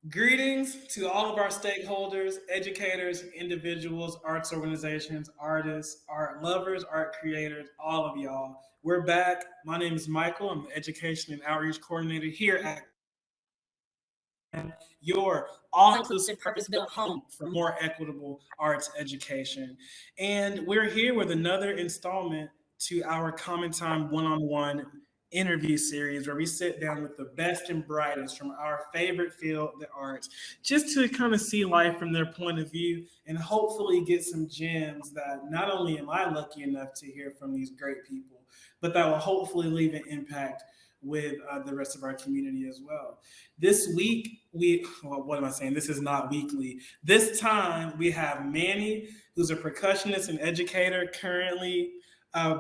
Greetings to all of our stakeholders, educators, individuals, arts organizations, artists, art lovers, art creators, all of y'all. We're back. My name is Michael. I'm the Education and Outreach Coordinator here at your all-inclusive, purpose-built home for more equitable arts education. And we're here with another installment to our Common Time one-on-one interview series where we sit down with the best and brightest from our favorite field, the arts, just to kind of see life from their point of view and hopefully get some gems that not only am I lucky enough to hear from these great people, but that will hopefully leave an impact with the rest of our community as well. This week, what am I saying? This is not weekly. This time, we have Manny, who's a percussionist and educator currently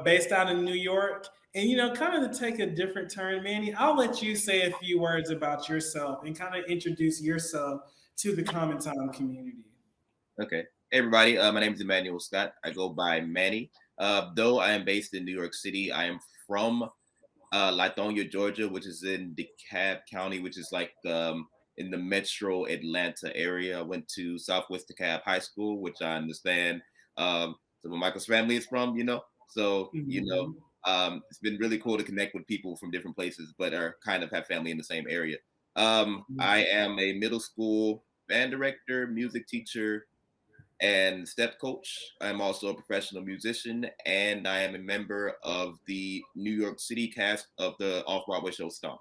based out in New York. And, kind of to take a different turn, Manny, I'll let you say a few words about yourself and kind of introduce yourself to the Common Time community. Okay. Hey, everybody. My name is Emmanuel Scott. I go by Manny. Though I am based in New York City, I am from Lithonia, Georgia, which is in DeKalb County, which is like in the metro Atlanta area. I went to Southwest DeKalb High School, which I understand some of Michael's family is from, So, it's been really cool to connect with people from different places, but are kind of have family in the same area. I am a middle school band director, music teacher, and step coach. I'm also a professional musician, and I am a member of the New York City cast of the off-Broadway show Stomp.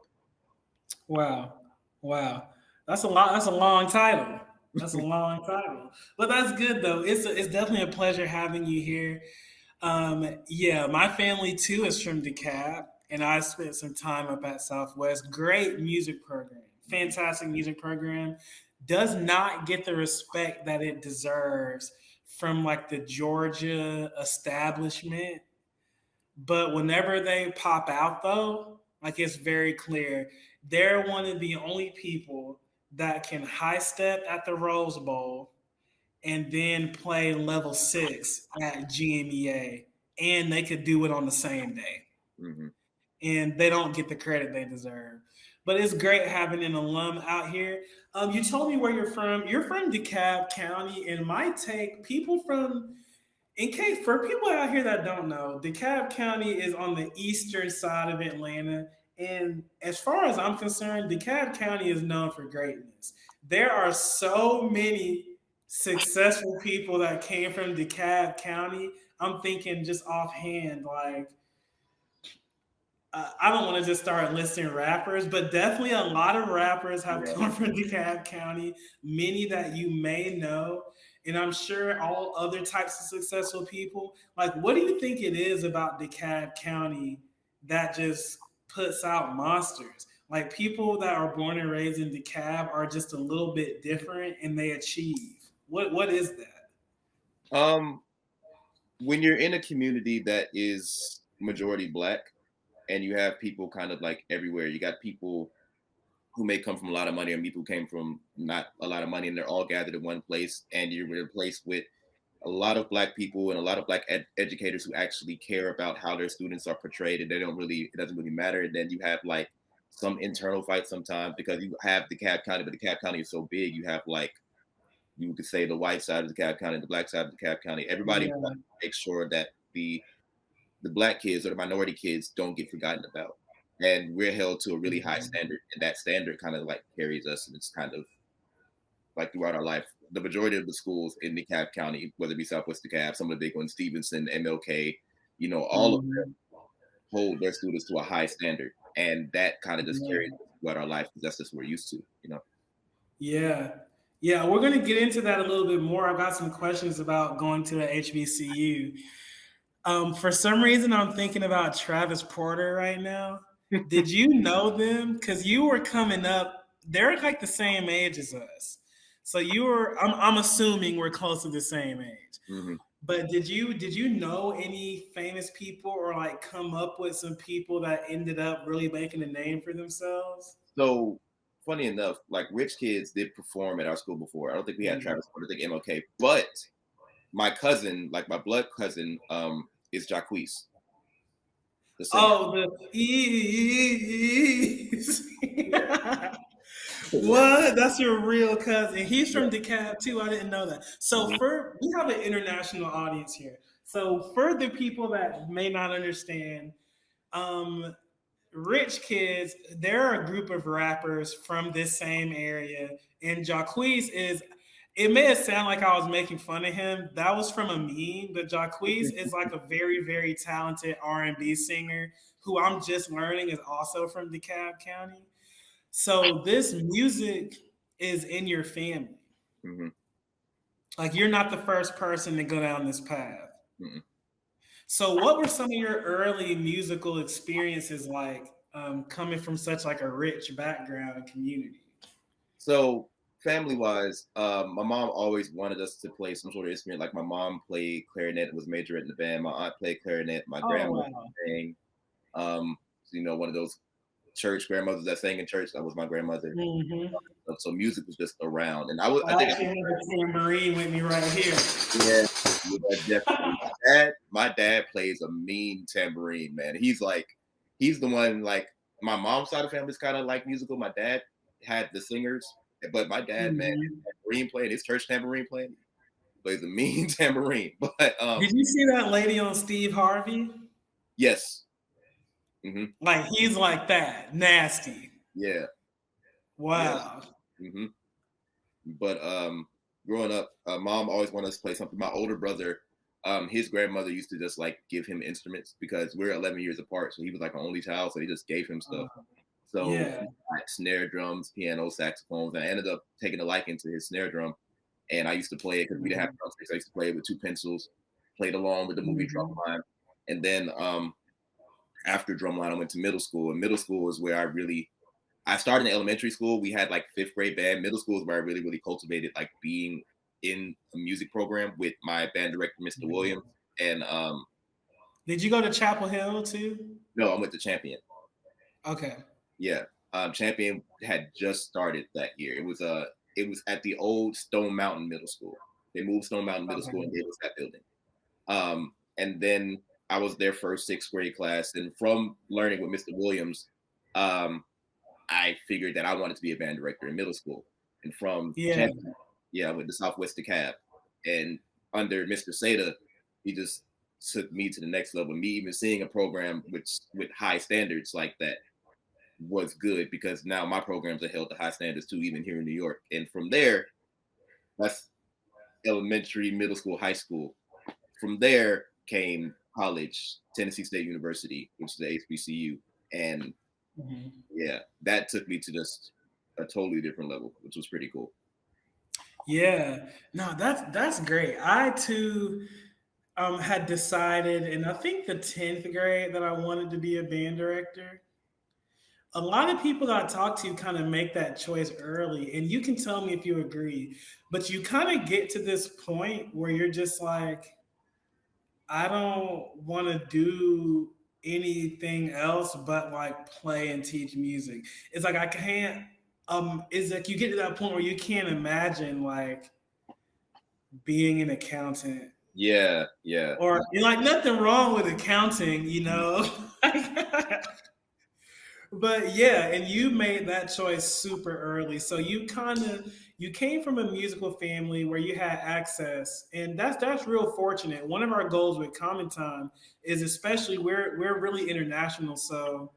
Wow. That's a lot. That's a long title. That's a long title. But that's good though. It's definitely a pleasure having you here. Yeah, my family too is from DeKalb, and I spent some time up at Southwest. Great music program, fantastic music program. Does not get the respect that it deserves from like the Georgia establishment. But whenever they pop out, though, like it's very clear, they're one of the only people that can high step at the Rose Bowl and then play level 6 at GMEA, and they could do it on the same day. Mm-hmm. And they don't get the credit they deserve. But it's great having an alum out here. You told me where you're from. You're from DeKalb County, and my take, people from in case for people out here that don't know, DeKalb County is on the eastern side of Atlanta. And as far as I'm concerned, DeKalb County is known for greatness. There are so many successful people that came from DeKalb County. I'm thinking just offhand, like, I don't want to just start listing rappers, but definitely a lot of rappers have come from DeKalb County, many that you may know. And I'm sure all other types of successful people. Like, what do you think it is about DeKalb County that just puts out monsters? Like, people that are born and raised in DeKalb are just a little bit different and they achieve. What is that? When you're in a community that is majority Black, and you have people kind of like everywhere, you got people who may come from a lot of money and people who came from not a lot of money, and they're all gathered in one place, and you're replaced with a lot of Black people and a lot of Black educators who actually care about how their students are portrayed, and it doesn't really matter. And then you have like some internal fights sometimes because you have the DeKalb County, but the DeKalb County is so big, you have like, you could say the white side of the DeKalb County, the Black side of the DeKalb County. Everybody wants to make sure that the Black kids or the minority kids don't get forgotten about. And we're held to a really high standard, and that standard kind of like carries us, and it's kind of like throughout our life. The majority of the schools in DeKalb County, whether it be Southwest DeKalb, some of the big ones, Stevenson, MLK, all of them hold their students to a high standard, and that kind of just carries us throughout our life because that's just what we're used to, Yeah, we're going to get into that a little bit more. I've got some questions about going to a HBCU. For some reason, I'm thinking about Travis Porter right now. Did you know them? Because you were coming up. They're like the same age as us. So you were. I'm assuming we're close to the same age. Mm-hmm. But did you know any famous people or like come up with some people that ended up really making a name for themselves? So funny enough, like rich kids did perform at our school before. I don't think we had Travis Porter, I think MLK, but my cousin, like my blood cousin, is Jacquees. The Ease. What? That's your real cousin. He's Yeah. from DeKalb too. I didn't know that. So Mhm. we have an international audience here. So for the people that may not understand, um, Rich Kids, they're a group of rappers from this same area, and Jacquees is. It may have sounded like I was making fun of him. That was from a meme, but Jacquees is like a very, very talented R&B singer who I'm just learning is also from DeKalb County. So this music is in your family. Mhm. Like you're not the first person to go down this path. Mhm. So what were some of your early musical experiences like coming from such like a rich background and community? So family wise, my mom always wanted us to play some sort of instrument. Like my mom played clarinet and was major in the band. My aunt played clarinet. My Oh grandmother wow. sang. One of those church grandmothers that sang in church. That was my grandmother. Hmm. So music was just around, and I I think actually have a tambourine with me right here. yeah, yeah, definitely. My dad plays a mean tambourine, man. He's the one like my mom's side of the family is kind of like musical. My dad had the singers, but my dad, man, his Hmm. tambourine playing, his church tambourine playing, he plays a mean tambourine. But Did you see that lady on Steve Harvey? yes, hmm, Like he's like that, nasty. yeah, yeah. Wow. Hmm. But growing up, mom always wanted us to play something. My older brother, his grandmother used to just like give him instruments because we're 11 years apart. So he was like an only child. So they just gave him stuff. So Yeah. he got snare drums, piano, saxophones. And I ended up taking a liking to his snare drum. And I used to play it because we didn't have Mhm. drumsticks. I used to play it with two pencils, played along with the movie Mhm. Drumline. And then after Drumline, I went to middle school. And middle school is where I started in elementary school. We had like fifth grade band. Middle school is where I really, really cultivated like being in a music program with my band director, Mr. Williams. And Did you go to Chapel Hill too? no, I went to Champion. Okay. Yeah, Champion had just started that year. It was at the old Stone Mountain Middle School. They moved Stone Mountain Middle School and Okay. gave us that building. And then I was there for sixth grade class. And from learning with Mr. Williams, um, I figured that I wanted to be a band director in middle school. And from Yeah. Champion, yeah, I went to Southwest DeKalb. And under Mr. Seda, he just took me to the next level. Me even seeing a program with high standards like that was good because now my programs are held to high standards too, even here in New York. And from there, that's elementary, middle school, high school. From there came college, Tennessee State University, which is the HBCU. And Mhm. yeah, that took me to just a totally different level, which was pretty cool. Yeah. No, that's great. I too had decided in I think the 10th grade that I wanted to be a band director. A lot of people that I talk to kind of make that choice early, and you can tell me if you agree, but you kind of get to this point where you're just like, I don't want to do anything else but like play and teach music. It's like I can't. It's like you get to that point where you can't imagine like being an accountant Yeah, yeah. or like nothing wrong with accounting, you Mhm. know. But yeah, and you made that choice super early. So you came from a musical family where you had access, and that's real fortunate. One of our goals with Common Time is especially we're really international. So,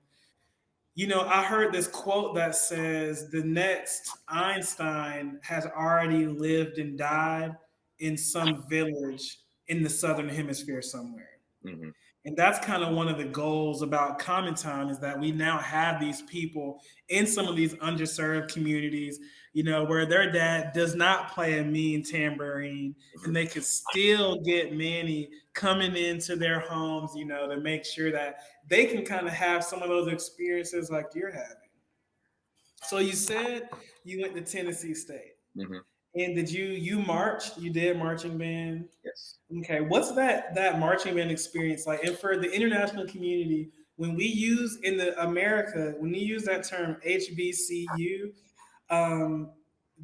I heard this quote that says the next Einstein has already lived and died in some village in the southern hemisphere somewhere. Mhm. And that's kind of one of the goals about Common Time is that we now have these people in some of these underserved communities, where their dad does not play a mean tambourine Mhm. and they could still get Manny coming into their homes, to make sure that they can kind of have some of those experiences like you're having. So you said you went to Tennessee State. Mhm. And did you marched? You did marching band? Yes. Okay, what's that marching band experience like? And for the international community, when we use in the America, when you use that term HBCU, um,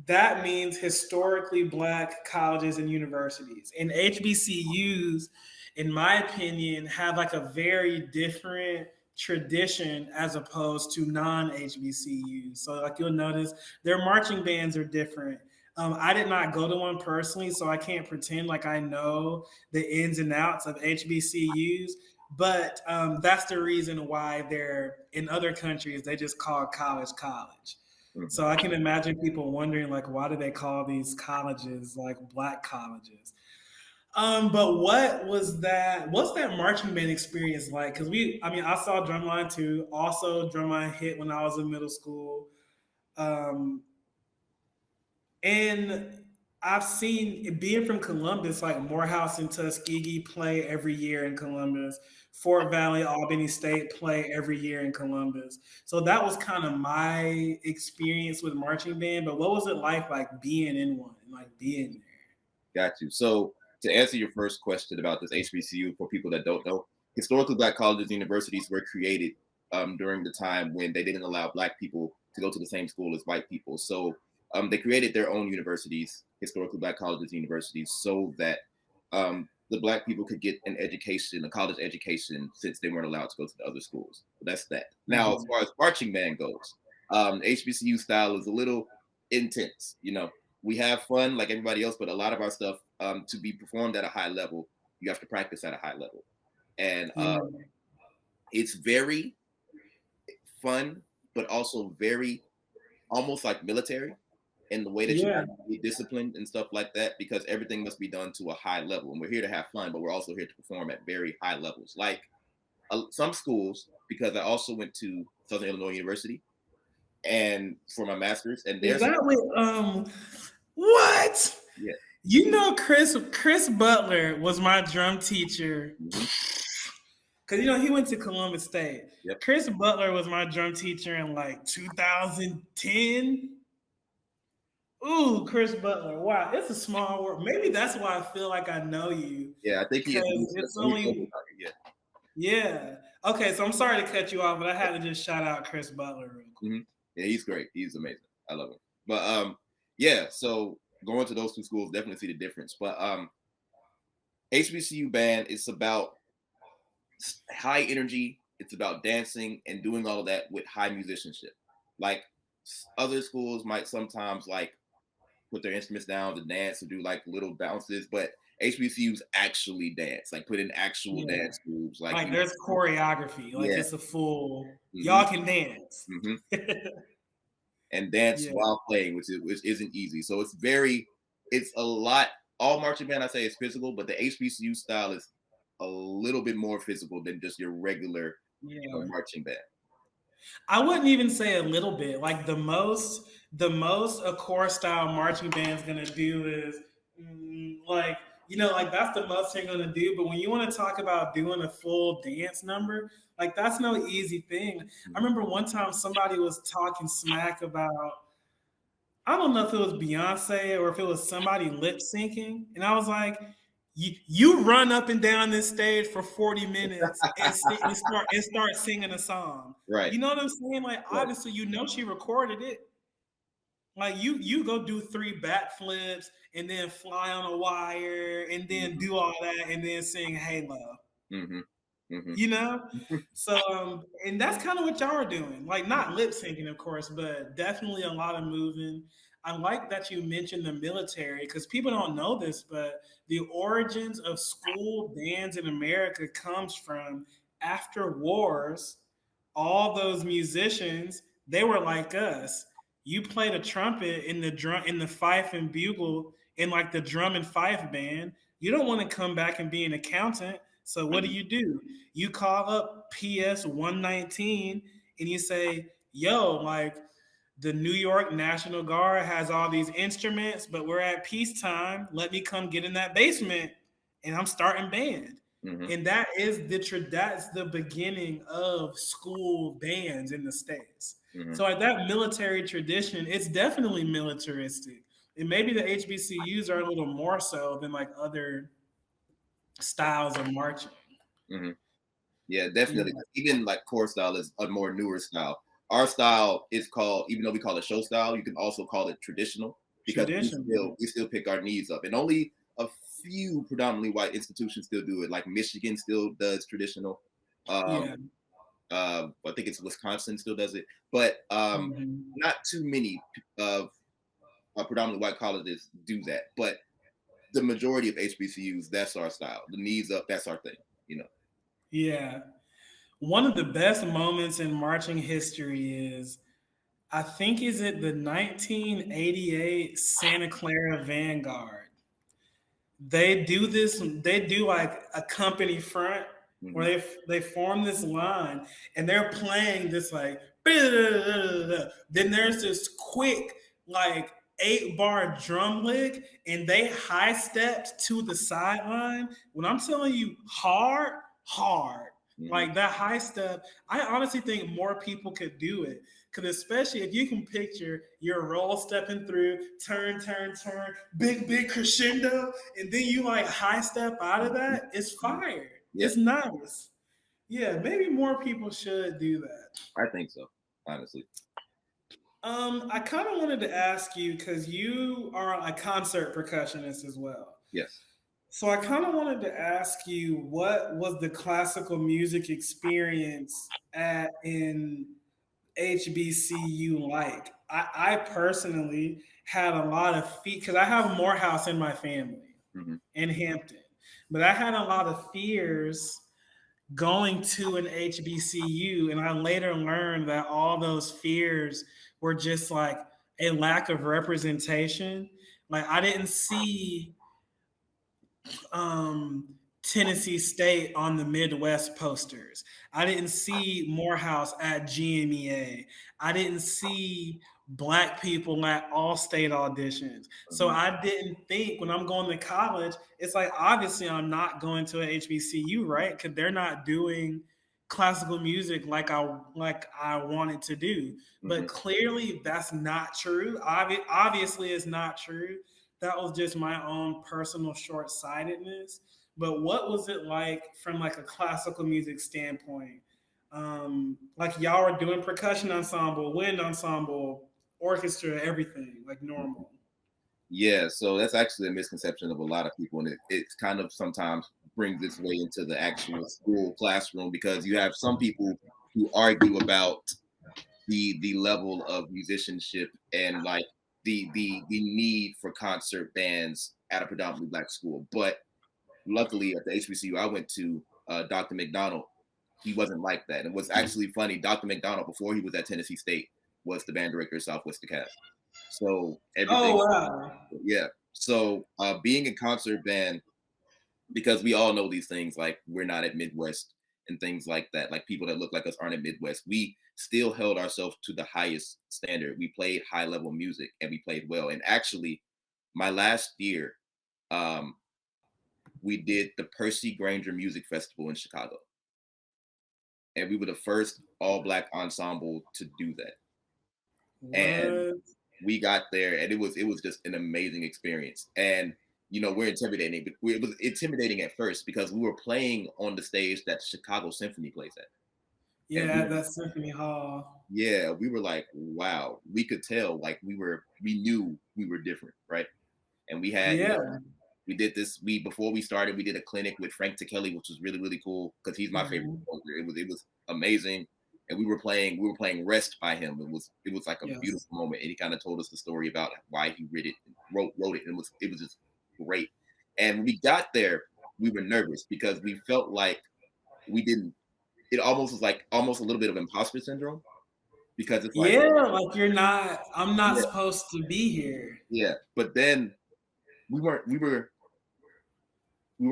that means historically black colleges and universities. And HBCUs, in my opinion, have like a very different tradition as opposed to non-HBCUs. So like you'll notice their marching bands are different. I did not go to one personally, so I can't pretend like I know the ins and outs of HBCUs. But that's the reason why they're in other countries they just call college college. So I can imagine people wondering like, why do they call these colleges like black colleges? But what was that? What's that marching band experience like? Because I saw drumline too. Also, drumline hit when I was in middle school. Um, and I've seen being from Columbus, like Morehouse and Tuskegee play every year in Columbus. Fort Valley, Albany State play every year in Columbus. So that was kind of my experience with marching band. But what was it like being in one, like being there? Got you. So to answer your first question about this HBCU, for people that don't know, historically black colleges and universities were created during the time when they didn't allow black people to go to the same school as white people. So they created their own universities, historically black colleges and universities, so that the black people could get an education, a college education, since they weren't allowed to go to the other schools. That's that. Now, as far as marching band goes, HBCU style is a little intense. You know, we have fun like everybody else, but a lot of our stuff, to be performed at a high level, you have to practice at a high level. And it's very fun, but also very almost like military in the way that you have to be disciplined and stuff like that, because everything must be done to a high level. And we're here to have fun, but we're also here to perform at very high levels. Like some schools, because I also went to Southern Illinois University and for my master's, and there's what? Yeah. You know, Chris Butler was my drum teacher. Because, you know, he went to Columbus State. Yep. Chris Butler was my drum teacher in like 2010. Ooh, Chris Butler. Wow, it's a small world. Maybe that's why I feel like I know you. Yeah, I think it's only. Yeah. Okay, so I'm sorry to cut you off, but I had to just shout out Chris Butler real quick. Yeah, he's great. He's amazing. I love him. But yeah, so going to those two schools, definitely see the difference. But HBCU band, it's about high energy. It's about dancing and doing all of that with high musicianship. Like other schools might sometimes like put their instruments down to dance or do like little bounces, but HBCUs actually dance, like put in actual dance moves. Like there's choreography, like it's a full, y'all can dance. And dance while playing, which isn't easy. So it's a lot. All marching band, I say, is physical, but the HBCU style is a little bit more physical than just your regular marching band. I wouldn't even say a little bit. Like the most a core style marching band's gonna do is like, you know, like that's the most they're gonna do. But when you want to talk about doing a full dance number, like that's no easy thing. I remember one time somebody was talking smack about, I don't know if it was Beyonce or if it was somebody lip syncing, and I was like, you run up and down this stage for 40 minutes and start singing a song. Right. You know what I'm saying? Like, obviously, you know she recorded it. Like, you go do 3 backflips and then fly on a wire and then do all that and then sing Halo. You know? So, and that's kind of what y'all are doing. Like, not lip syncing, of course, but definitely a lot of moving. I like that you mentioned the military because people don't know this, but the origins of school bands in America comes from after wars. All those musicians, they were like us. You played a trumpet in the fife and bugle in like the drum and fife band. You don't want to come back and be an accountant. So what do? You call up PS 119 and you say, yo, like, the New York National Guard has all these instruments, but we're at peacetime. Let me come get in that basement, and I'm starting band. And that is that's the beginning of school bands in the States. So like that military tradition, it's definitely militaristic. And maybe the HBCUs are a little more so than like other styles of marching. Yeah, definitely. Even like core style is a more newer style. Our style is called, even though we call it show style, you can also call it traditional because we still pick our knees up. And only a few predominantly white institutions still do it. Like Michigan still does traditional. I think it's Wisconsin still does it, but Mhm. not too many of predominantly white colleges do that. But the majority of HBCUs, that's our style. The knees up, that's our thing. You know. Yeah. One of the best moments in marching history is, I think, is it the 1988 Santa Clara Vanguard? They do this, they do like a company front where Hmm. they form this line and they're playing this like then there's this quick like 8-bar drum lick and they high stepped to the sideline. When I'm telling you hard, Hmm. like that high step, I honestly think more people could do it. Because especially if you can picture your roll stepping through, turn, big crescendo, and then you like high step out of that, it's fire. Yeah, It's nice. Yeah, maybe more people should do that. I think so. Honestly, I kind of wanted to ask you because you are a concert percussionist as well. yes. So I kind of wanted to ask you what was the classical music experience at in HBCU like? I personally had a lot of feet because I have Morehouse in my family Hmm. in Hampton, but I had a lot of fears going to an HBCU, and I later learned that all those fears were just like a lack of representation. Like I didn't see Tennessee State on the Midwest posters. I didn't see Morehouse at GMEA. I didn't see Black people at all state auditions. So Hmm. I didn't think when I'm going to college, it's like obviously I'm not going to an HBCU, right? Because they're not doing classical music like I wanted to do. But Hmm. clearly that's not true. Obviously it's not true. That was just my own personal short-sightedness. But what was it like from like a classical music standpoint? Like y'all were doing percussion ensemble, wind ensemble, orchestra, everything like normal. Yeah, so that's actually a misconception of a lot of people, and it kind of sometimes brings its way into the actual school classroom because you have some people who argue about the level of musicianship and like the need for concert bands at a predominantly black school. But luckily, at the HBCU I went to, Dr. McDonald, he wasn't like that. It was actually funny. Dr. McDonald, before he was at Tennessee State, was the band director of Southwest DeKalb. So Oh everything, wow. yeah. So being a concert band, because we all know these things, like we're not at Midwest and things like that. Like people that look like us aren't at Midwest. We still held ourselves to the highest standard. We played high level music and we played well. And actually, my last year, um, we did the Percy Granger Music Festival in Chicago, and we were the first all black ensemble to do that. And What? we got there, and it was just an amazing experience. And we're intimidating, but it was intimidating at first because we were playing on the stage that Chicago Symphony plays at, and Yeah, that Symphony Hall. yeah, we were like, wow, we could tell, like we knew we were different, right? And we had, Yeah. we did this. We Before we started, we did a clinic with Frank Kelly, which was really really cool because he's my favorite Mhm. composer. It was amazing, and we were playing Rest by him. It was like a Yes. beautiful moment, and he kind of told us the story about why he wrote it, and it was just great. And when we got there, we were nervous because we felt like we didn't. It almost was like almost a little bit of imposter syndrome because it's like, Yeah, like I'm not yeah, supposed to be here. yeah. But then we weren't. We were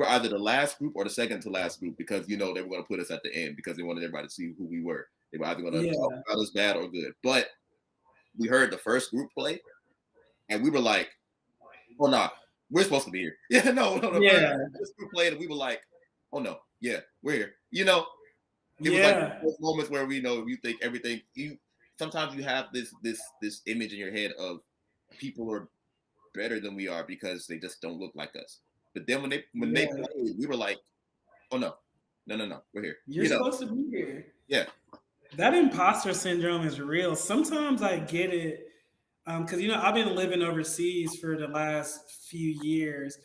either the last group or the second to last group because they were going to put us at the end because they wanted everybody to see who we were. They were either going to talk Yeah. about us bad or good. But we heard the first group play, and we were like, "Oh no, we're supposed to be here." Yeah, no, no. The first, Yeah. first group played, and we were like, "Oh no, yeah, we're here." It was like Yeah. those moments where you think everything. Sometimes you have this image in your head of people are better than we are because they just don't look like us. But then when they Yeah. played, we were like, "Oh no, no, no, no, we're here." You're supposed to be here. Yeah. That imposter syndrome is real. Sometimes I get it because I've been living overseas for the last few years,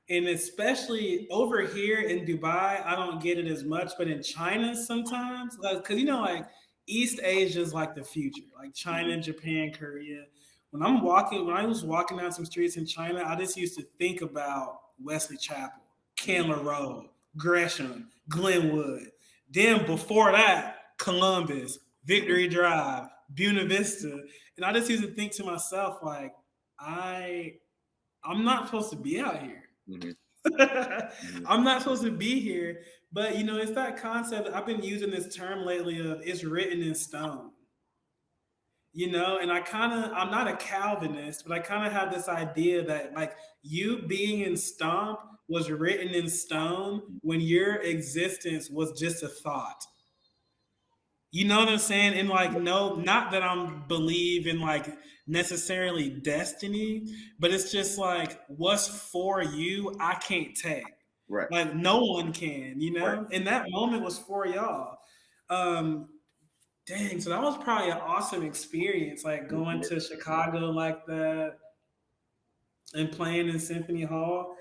And especially over here in Dubai, I don't get it as much, but in China sometimes, because like East Asia is like the future, like Mhm. China, Japan, Korea. When I was walking down some streets in China, I just used to think about Wesley Chapel, Mhm. Candler Road, Gresham, Glenwood. Then before that, Columbus, Mhm. Victory Drive, Buena Vista, and I just used to think to myself like, I I'm not supposed to be out here. Mhm. Mhm. I'm not supposed to be here. But it's that concept. I've been using this term lately of it's written in stone. And I'm not a Calvinist, but I kind of have this idea that like you being in Stomp was written in stone when your existence was just a thought. You know what I'm saying? And like, no, not that I'm believe in like necessarily destiny, but it's just like what's for you, I can't take. Right. Like no one can, Right. And that moment was for y'all. Um, dang, so that was probably an awesome experience, like going Yeah. to Chicago like that and playing in Symphony Hall.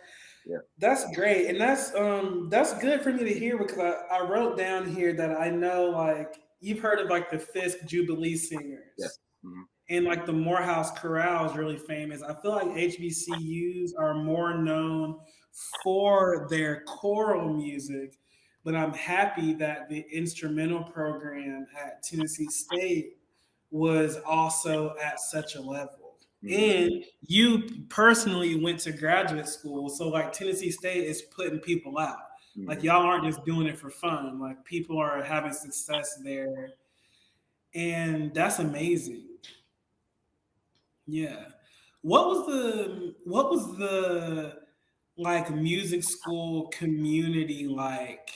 Yeah. That's great, and that's good for me to hear because I wrote down here that I know like you've heard of like the Fisk Jubilee Singers Yes. Mhm. and like the Morehouse Chorale is really famous. I feel like HBCUs are more known for their choral music, but I'm happy that the instrumental program at Tennessee State was also at such a level. Mhm. And you personally went to graduate school, so like Tennessee State is putting people out. Like Mhm. y'all aren't just doing it for fun. Like people are having success there, and that's amazing. Yeah. What was the like music school community like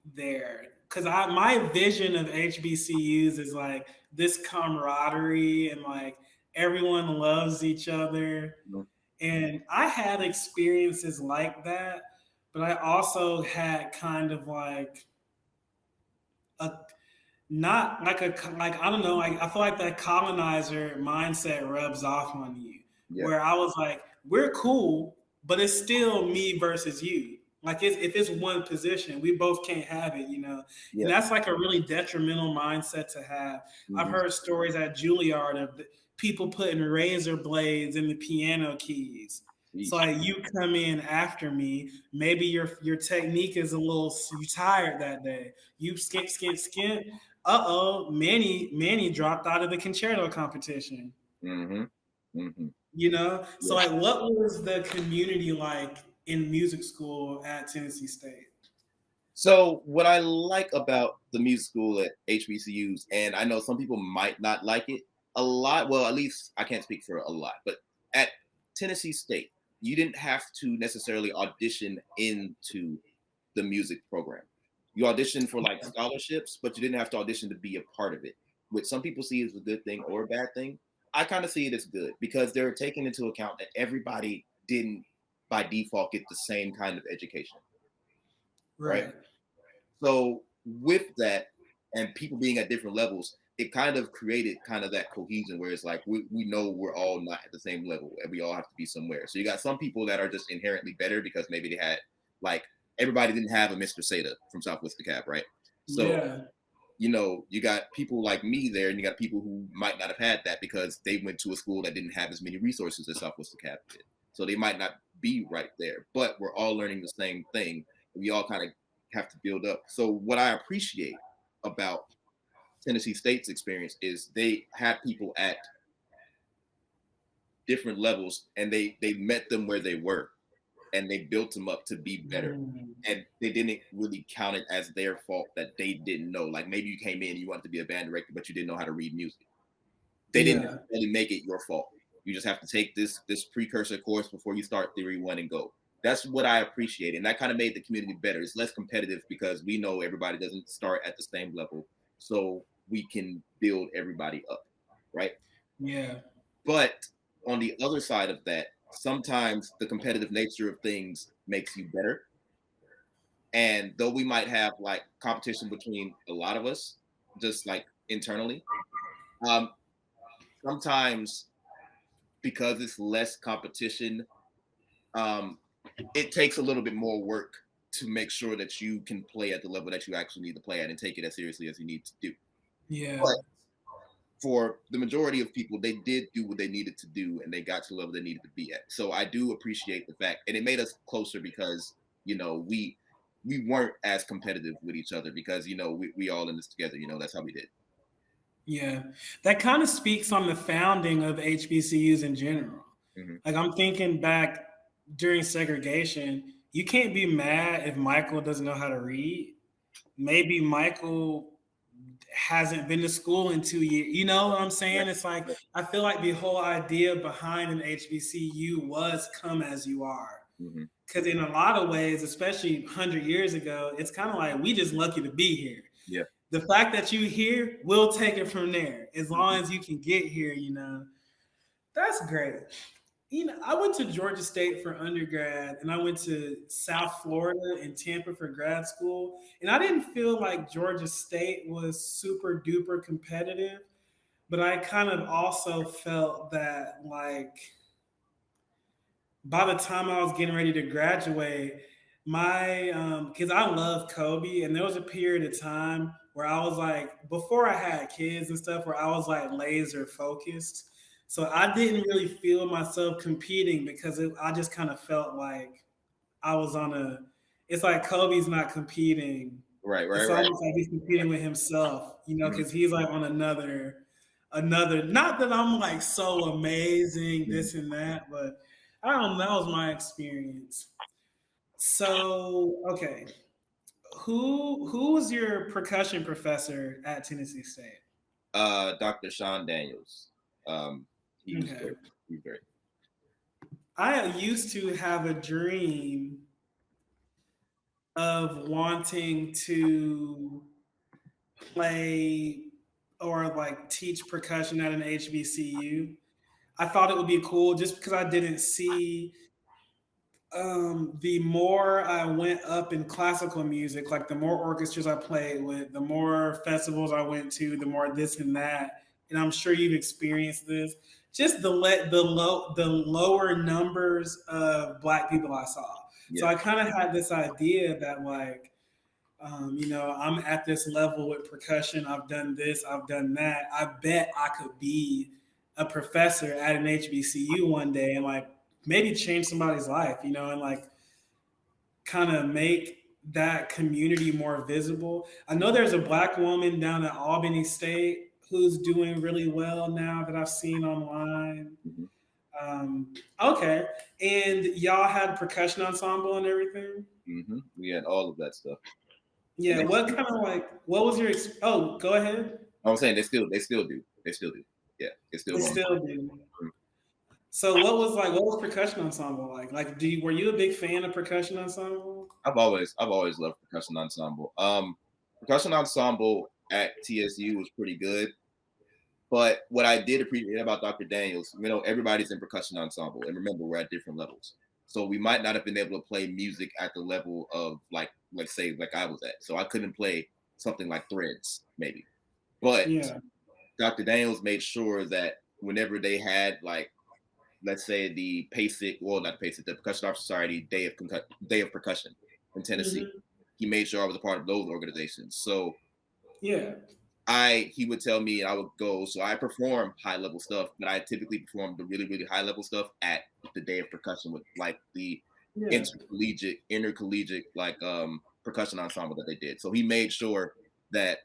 there? Cuz my vision of HBCUs is like this camaraderie and like everyone loves each other. Mhm. And I had experiences like that, but I also had kind of like a not like a like I don't know. I feel like that colonizer mindset rubs off on you, Yeah. where I was like, we're cool, but it's still me versus you. Like if it's one position, we both can't have it. And Yeah. that's like a really detrimental mindset to have. I've Mhm. heard stories at Juilliard of people putting razor blades in the piano keys. So Sheesh. like you come in after me, maybe your technique is a little you tired that day. You skip. Uh-oh, Manny dropped out of the concerto competition. Mhm. Mhm. So Yeah. like what was the community like in music school at Tennessee State? So what I like about the music school at HBCUs, and I know some people might not like it a lot. Well, at least I can't speak for a lot, but at Tennessee State, you didn't have to necessarily audition into the music program. You auditioned for like scholarships, but you didn't have to audition to be a part of it, which some people see as a good thing or a bad thing. I kind of see it as good because they're taking into account that everybody didn't by default get the same kind of education, right? Right. So with that and people being at different levels, it kind of created kind of that cohesion where it's like we know we're all not at the same level and we all have to be somewhere. So you got some people that are just inherently better because maybe they had like everybody didn't have a Mr. Seda from Southwest DeKalb, right? So Yeah. you got people like me there, and you got people who might not have had that because they went to a school that didn't have as many resources as Southwest DeKalb did. So they might not be right there, but we're all learning the same thing. We all kind of have to build up. So what I appreciate about Tennessee State's experience is they had people at different levels, and they met them where they were, and they built them up to be better. Mm. And they didn't really count it as their fault that they didn't know. Like maybe you came in, you wanted to be a band director, but you didn't know how to read music. They didn't Yeah. really make it your fault. You just have to take this precursor course before you start theory one and go. That's what I appreciate, and that kind of made the community better. It's less competitive because we know everybody doesn't start at the same level, so we can build everybody up, right? Yeah. But on the other side of that, sometimes the competitive nature of things makes you better. And though we might have like competition between a lot of us, just like internally, um, sometimes because it's less competition, it takes a little bit more work to make sure that you can play at the level that you actually need to play at and take it as seriously as you need to do. Yeah. But for the majority of people, they did do what they needed to do and they got to the level they needed to be at. So I do appreciate the fact, and it made us closer because, we weren't as competitive with each other because, we all in this together, that's how we did. Yeah, that kind of speaks on the founding of HBCUs in general. Mm-hmm. Like I'm thinking back during segregation, you can't be mad if Michael doesn't know how to read. Maybe Michael hasn't been to school in 2 years. You know what I'm saying? It's like I feel like the whole idea behind an HBCU was come as you are. Mm-hmm. Because in a lot of ways, especially 100 years ago, it's kind of like we just lucky to be here. Yeah. The fact that you here, we'll take it from there. As long as you can get here, that's great. I went to Georgia State for undergrad, and I went to South Florida and Tampa for grad school. And I didn't feel like Georgia State was super duper competitive, but I kind of also felt that like by the time I was getting ready to graduate, my because I love Kobe, and there was a period of time where I was like, before I had kids and stuff, where I was like laser focused. So I didn't really feel myself competing because I just kind of felt like I was on a. It's like Kobe's not competing. Right. It's almost like he's competing with himself, because he's like on another. Not that I'm like so amazing, this and that, but I don't know. That was my experience. So okay, who was your percussion professor at Tennessee State? Dr. Shawn Daniels. He was Okay. great. He was great. I used to have a dream of wanting to play or like teach percussion at an HBCU. I thought it would be cool just because I didn't see the more I went up in classical music, like the more orchestras I played with, the more festivals I went to, the more this and that. And I'm sure you've experienced this. Just the lower numbers of Black people I saw. Yeah. So I kind of had this idea that like, I'm at this level with percussion. I've done this, I've done that. I bet I could be a professor at an HBCU one day and like maybe change somebody's life, and like kind of make that community more visible. I know there's a Black woman down at Albany State who's doing really well now that I've seen online. Mm-hmm. Okay. And y'all had percussion ensemble and everything? Mm-hmm. We had all of that stuff. Yeah. What kind of like, what was your, oh, go ahead. I'm saying they still do. Yeah. They still do. So what was percussion ensemble like? Like, were you a big fan of percussion ensemble? I've always loved percussion ensemble. Percussion ensemble at TSU was pretty good. But what I did appreciate about Dr. Daniels, everybody's in percussion ensemble. And remember, we're at different levels. So we might not have been able to play music at the level of like say, like I was at. So I couldn't play something like Threads, maybe. But yeah. Dr. Daniels made sure that whenever they had like, let's say the the Percussion Arts Society Day of Percussion in Tennessee, he made sure I was a part of those organizations. So yeah. He would tell me I would go. So I perform high level stuff, but I typically perform the really, really high level stuff at the Day of Percussion with like the intercollegiate like percussion ensemble that they did. So he made sure that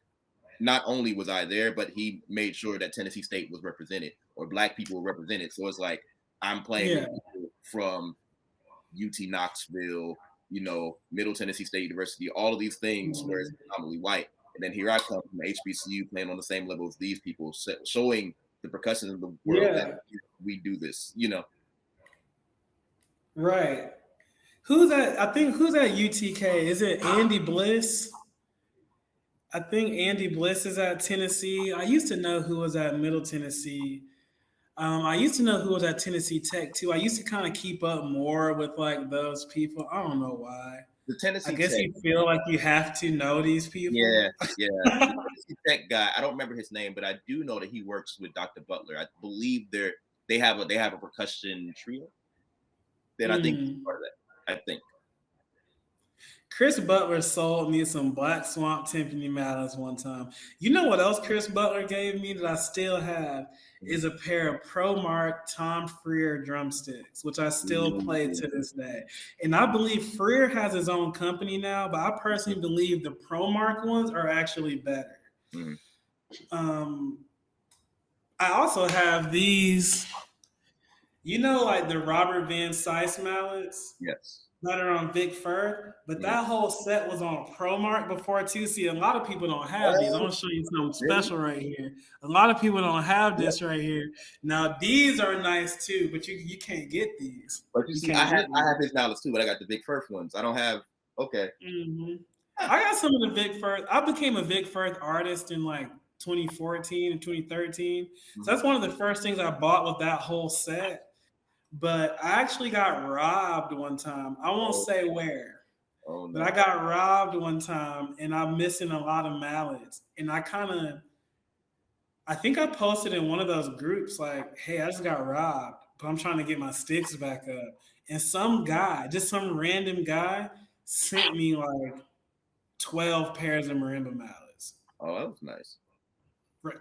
not only was I there, but he made sure that Tennessee State was represented or Black people were represented. So it's like I'm playing with people from UT Knoxville, Middle Tennessee State University, all of these things where it's predominantly white. And then here I come from HBCU playing on the same level as these people, showing the percussion of the world that we do this, Right. Who's at UTK? Is it Andy Bliss? I think Andy Bliss is at Tennessee. I used to know who was at Middle Tennessee. I used to know who was at Tennessee Tech too. I used to kind of keep up more with like those people. I don't know why. The Tennessee I guess Tech. You feel like you have to know these people. Yeah. The Tennessee Tech guy. I don't remember his name, but I do know that he works with Dr. Butler. I believe they have a percussion trio. That I think is part of that. I think. Chris Butler sold me some Black Swamp timpani mallets one time. You know what else Chris Butler gave me that I still have is a pair of ProMark Tom Freer drumsticks, which I still play to this day. And I believe Freer has his own company now, but I personally believe the ProMark ones are actually better. I also have these, like the Robert Van Sice mallets. Yes. That are on Vic Firth, but that whole set was on ProMark before too. See, a lot of people don't have these. I'm gonna show you something special right here. A lot of people don't have this right here. Now these are nice too, but you can't get these. But you see, I have his mallets too, but I got the Vic Firth ones. I don't have. Okay. I got some of the Vic Firth. I became a Vic Firth artist in like 2014 and 2013. So that's one of the first things I bought with that whole set. But I actually got robbed one time. I won't say where, but I got robbed one time, and I'm missing a lot of mallets. And I think I posted in one of those groups like, "Hey, I just got robbed, but I'm trying to get my sticks back up." And some guy, just some random guy, sent me like 12 pairs of marimba mallets. Oh, that was nice.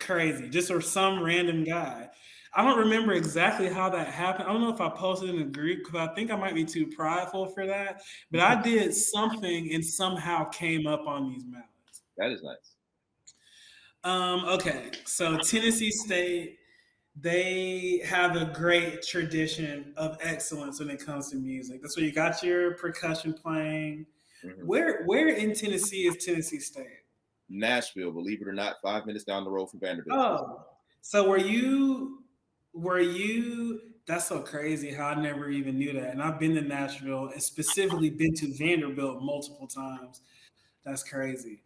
Crazy, just for some random guy. I don't remember exactly how that happened. I don't know if I posted in a group because I think I might be too prideful for that. But I did something and somehow came up on these mallets. That is nice. Okay, so Tennessee State, they have a great tradition of excellence when it comes to music. That's where you got your percussion playing. Where in Tennessee is Tennessee State? Nashville, believe it or not, 5 minutes down the road from Vanderbilt. Oh, so were you? That's so crazy how I never even knew that. And I've been to Nashville and specifically been to Vanderbilt multiple times. That's crazy.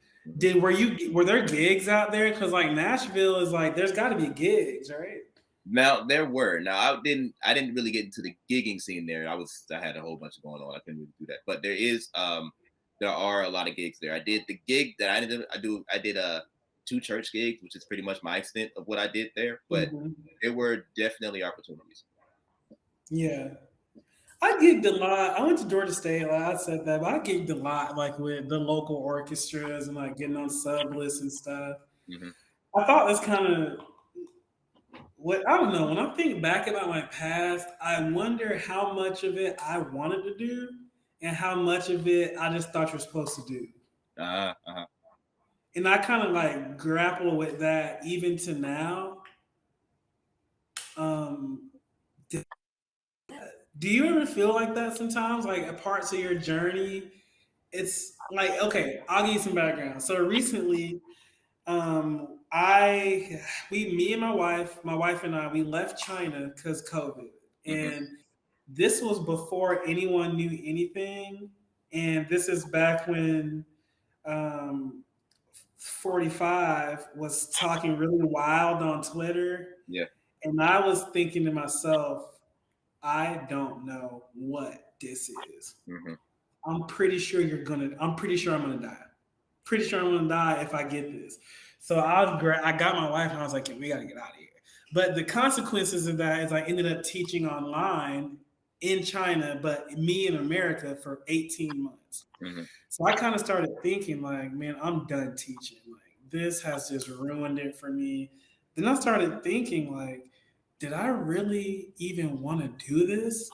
Were there gigs out there? Because like Nashville is like there's got to be gigs, right? Now there were. Now I didn't really get into the gigging scene there. I had a whole bunch of going on. I couldn't really do that. But there are a lot of gigs there. I did the gig that I did 2 church gigs, which is pretty much my extent of what I did there. But there were definitely opportunities. Yeah. I gigged a lot. I went to Georgia State, like I said that, but I gigged a lot, like with the local orchestras and like getting on sub lists and stuff. I thought that's kind of what I don't know. When I think back about my past, I wonder how much of it I wanted to do and how much of it I just thought you're supposed to do. And I kind of like grapple with that even to now. Do you ever feel like that sometimes? Like at parts of your journey, it's like, okay, I'll give you some background. So recently, me and my wife and I, we left China because COVID. And this was before anyone knew anything. And this is back when 45 was talking really wild on Twitter. Yeah. And I was thinking to myself, I don't know what this is. I'm pretty sure I'm gonna die. Pretty sure I'm gonna die if I get this. So I got my wife and I was like, yeah, we gotta get out of here. But the consequences of that is I ended up teaching online in China, but me in America for 18 months. So I kind of started thinking like, man, I'm done teaching. Like this has just ruined it for me. Then I started thinking like, did I really even want to do this?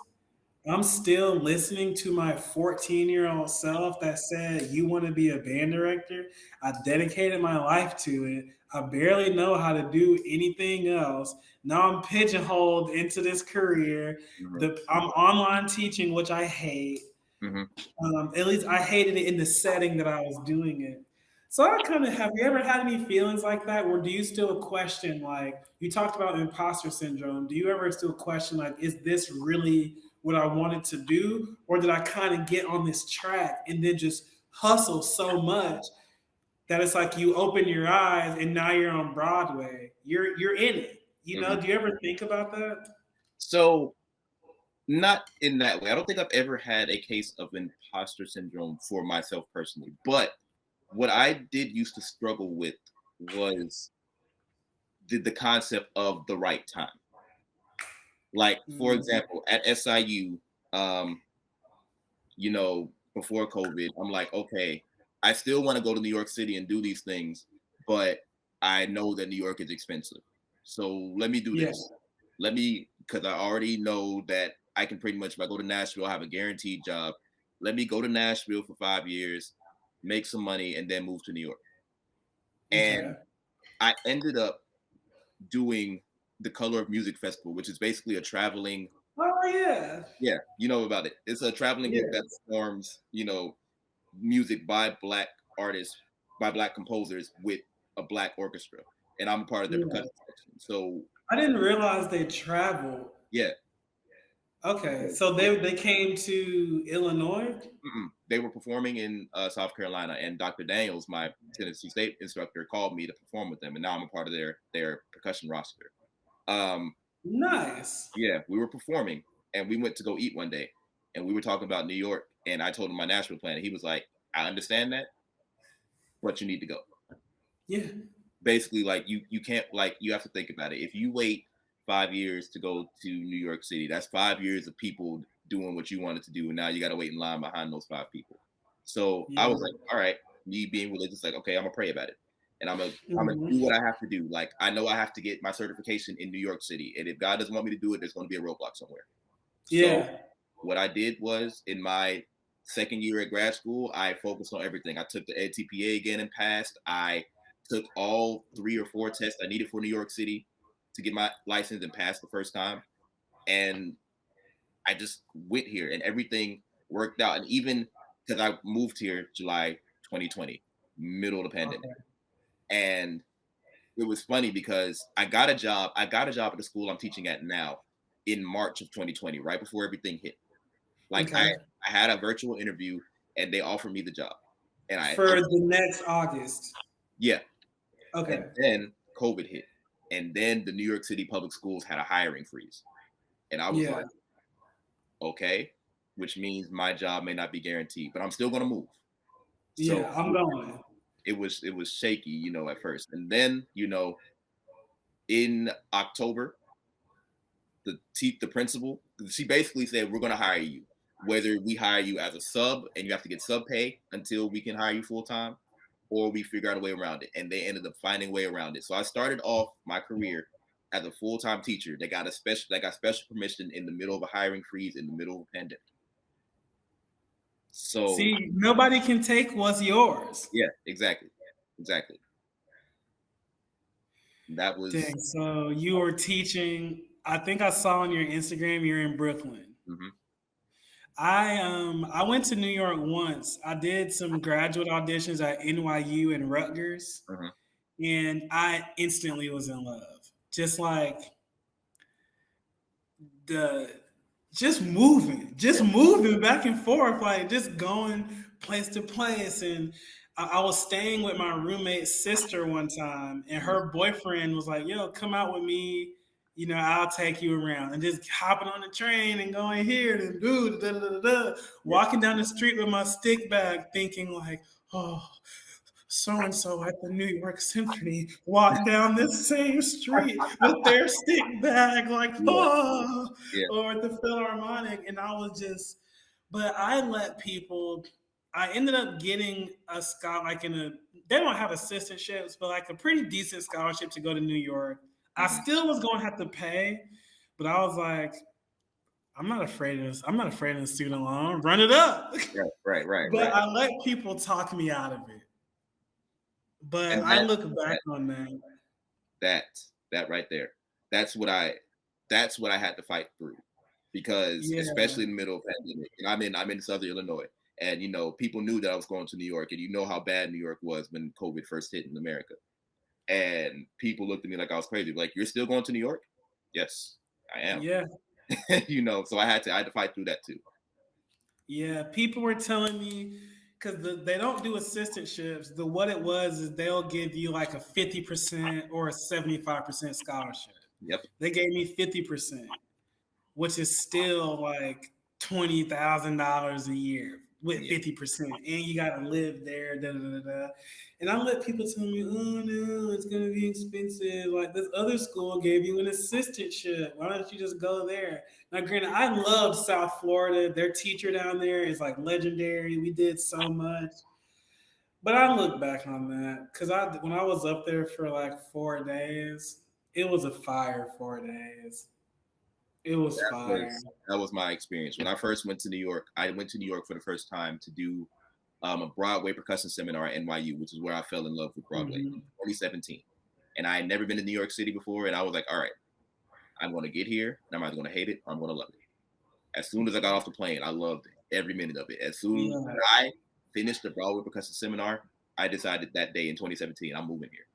I'm still listening to my 14-year-old self that said, you want to be a band director? I dedicated my life to it. I barely know how to do anything else. Now I'm pigeonholed into this career. I'm online teaching, which I hate. At least I hated it in the setting that I was doing it. So have you ever had any feelings like that? Or do you still question, like, you talked about imposter syndrome. Do you ever still question, like, is this really what I wanted to do? Or did I kind of get on this track and then just hustle so much that it's like you open your eyes and now you're on Broadway. You're in it. You know, do you ever think about that? So not in that way. I don't think I've ever had a case of imposter syndrome for myself personally. But what I did used to struggle with was the concept of the right time. Like, for example, at SIU, before COVID, I'm like, okay, I still want to go to New York City and do these things, but I know that New York is expensive. So let me do Yeah. this. Because I already know that I can pretty much, if I go to Nashville, I have a guaranteed job. Let me go to Nashville for 5 years, make some money, and then move to New York. Okay. And I ended up doing the Color of Music Festival, which is basically a traveling. Oh yeah. Yeah, you know about it. It's a traveling group Yeah. that performs, music by Black artists, by Black composers with a Black orchestra. And I'm a part of the Yeah. percussion section. So, I didn't realize they traveled. yeah. Okay, so Yeah. they came to Illinois. They were performing in South Carolina, and Dr. Daniels, my Tennessee State instructor, called me to perform with them, and now I'm a part of their percussion roster. Um, Nice. yeah, we were performing, and we went to go eat one day, and we were talking about New York, and I told him my Nashville plan, and he was like, "I understand that, but you need to go." Yeah. Basically, like you can't, like, you have to think about it. If you wait 5 years to go to New York City, that's 5 years of people doing what you wanted to do, and now you got to wait in line behind those 5 people. So I Yeah. was like, all right, me being religious, like, okay, I'm gonna pray about it, and I'm gonna do Mhm. what I have to do. Like, I know I have to get my certification in New York City, and if God doesn't want me to do it, there's going to be a roadblock somewhere. So Yeah. what I did was, in my second year at grad school, I focused on everything. I took the EdTPA again and passed. I took all 3 or 4 tests I needed for New York City to get my license and passed the first time. And I just went here and everything worked out. And even because I moved here July 2020, middle of the pandemic. Okay. And it was funny because I got a job. I got a job at the school I'm teaching at now in March of 2020, right before everything hit. Like, I Okay. I had a virtual interview and they offered me the job. And I For the next August. yeah. And Okay. then COVID hit. And then the New York City public schools had a hiring freeze. And I was Yeah. like, okay, which means my job may not be guaranteed, but I'm still gonna move. So Yeah. I'm going. it was shaky, at first. And then, in October, the principal, she basically said, we're gonna hire you. Whether we hire you as a sub and you have to get sub pay until we can hire you full time, or we figure out a way around it. And they ended up finding a way around it. So I started off my career as a full-time teacher that got special permission in the middle of a hiring freeze in the middle of a pandemic. So See, nobody can take what's yours. yeah, exactly. Exactly. That was Dang. So you were teaching. I think I saw on your Instagram you're in Brooklyn. mhm, I went to New York once. I did some graduate auditions at NYU and Rutgers, mhm, and I instantly was in love. Just like the just yeah, moving back and forth, like just going place to place. And I was staying with my roommate's sister one time, and mhm, her boyfriend was like, "Yo, come out with me. I'll take you around." And just hopping on the train and going here and do da da da da da. yeah, Walking down the street with my stick bag, thinking like, "Oh, so and so at the New York Symphony walk down this same street with their stick bag, like, yeah, oh, yeah, or at the Philharmonic." And but I let people, I ended up getting a scholar, like they don't have assistantships, but like a pretty decent scholarship to go to New York. I mhm, still was going to have to pay, but I was like, I'm not afraid of this. I'm not afraid of the student loan. Run it up. right, right, right, But right. I let people talk me out of it. But And I look back that on that. that that right there, that's what I had to fight through, because Yeah, especially in the middle of pandemic, and I'm in Southern Illinois, and people knew that I was going to New York, and you know how bad New York was when COVID first hit in America, and people looked at me like I was crazy, like, you're still going to New York? Yes, I am. yeah, So I had to fight through that too. yeah. People were telling me because they don't do assistantships. What it was is they'll give you like a 50% or a 75% scholarship. Yep. They gave me 50%, which is still like $20,000 a year. with Yeah. 50%, and you got to live there. Da, da, da, da. And I let people tell me, "Oh no, it's gonna be expensive. Like this other school gave you an assistantship. Why don't you just go there?" Now, granted, I love South Florida. Their teacher down there is like legendary. We did so much. But I look back on that because when I was up there for like 4 days, it was a fire 4 days. It was That fire. was that was my experience. When I first went to New York, I went to New York for the first time to do a Broadway percussion seminar at NYU, which is where I fell in love with Broadway in Mhm. 2017. And I had never been to New York City before, and I was like, all right, I'm going to get here, and I'm either going to hate it or I'm going to love it. As soon as I got off the plane, I loved every minute of it. As soon as Yeah. I finished the Broadway percussion seminar, I decided that day in 2017, I'm moving here.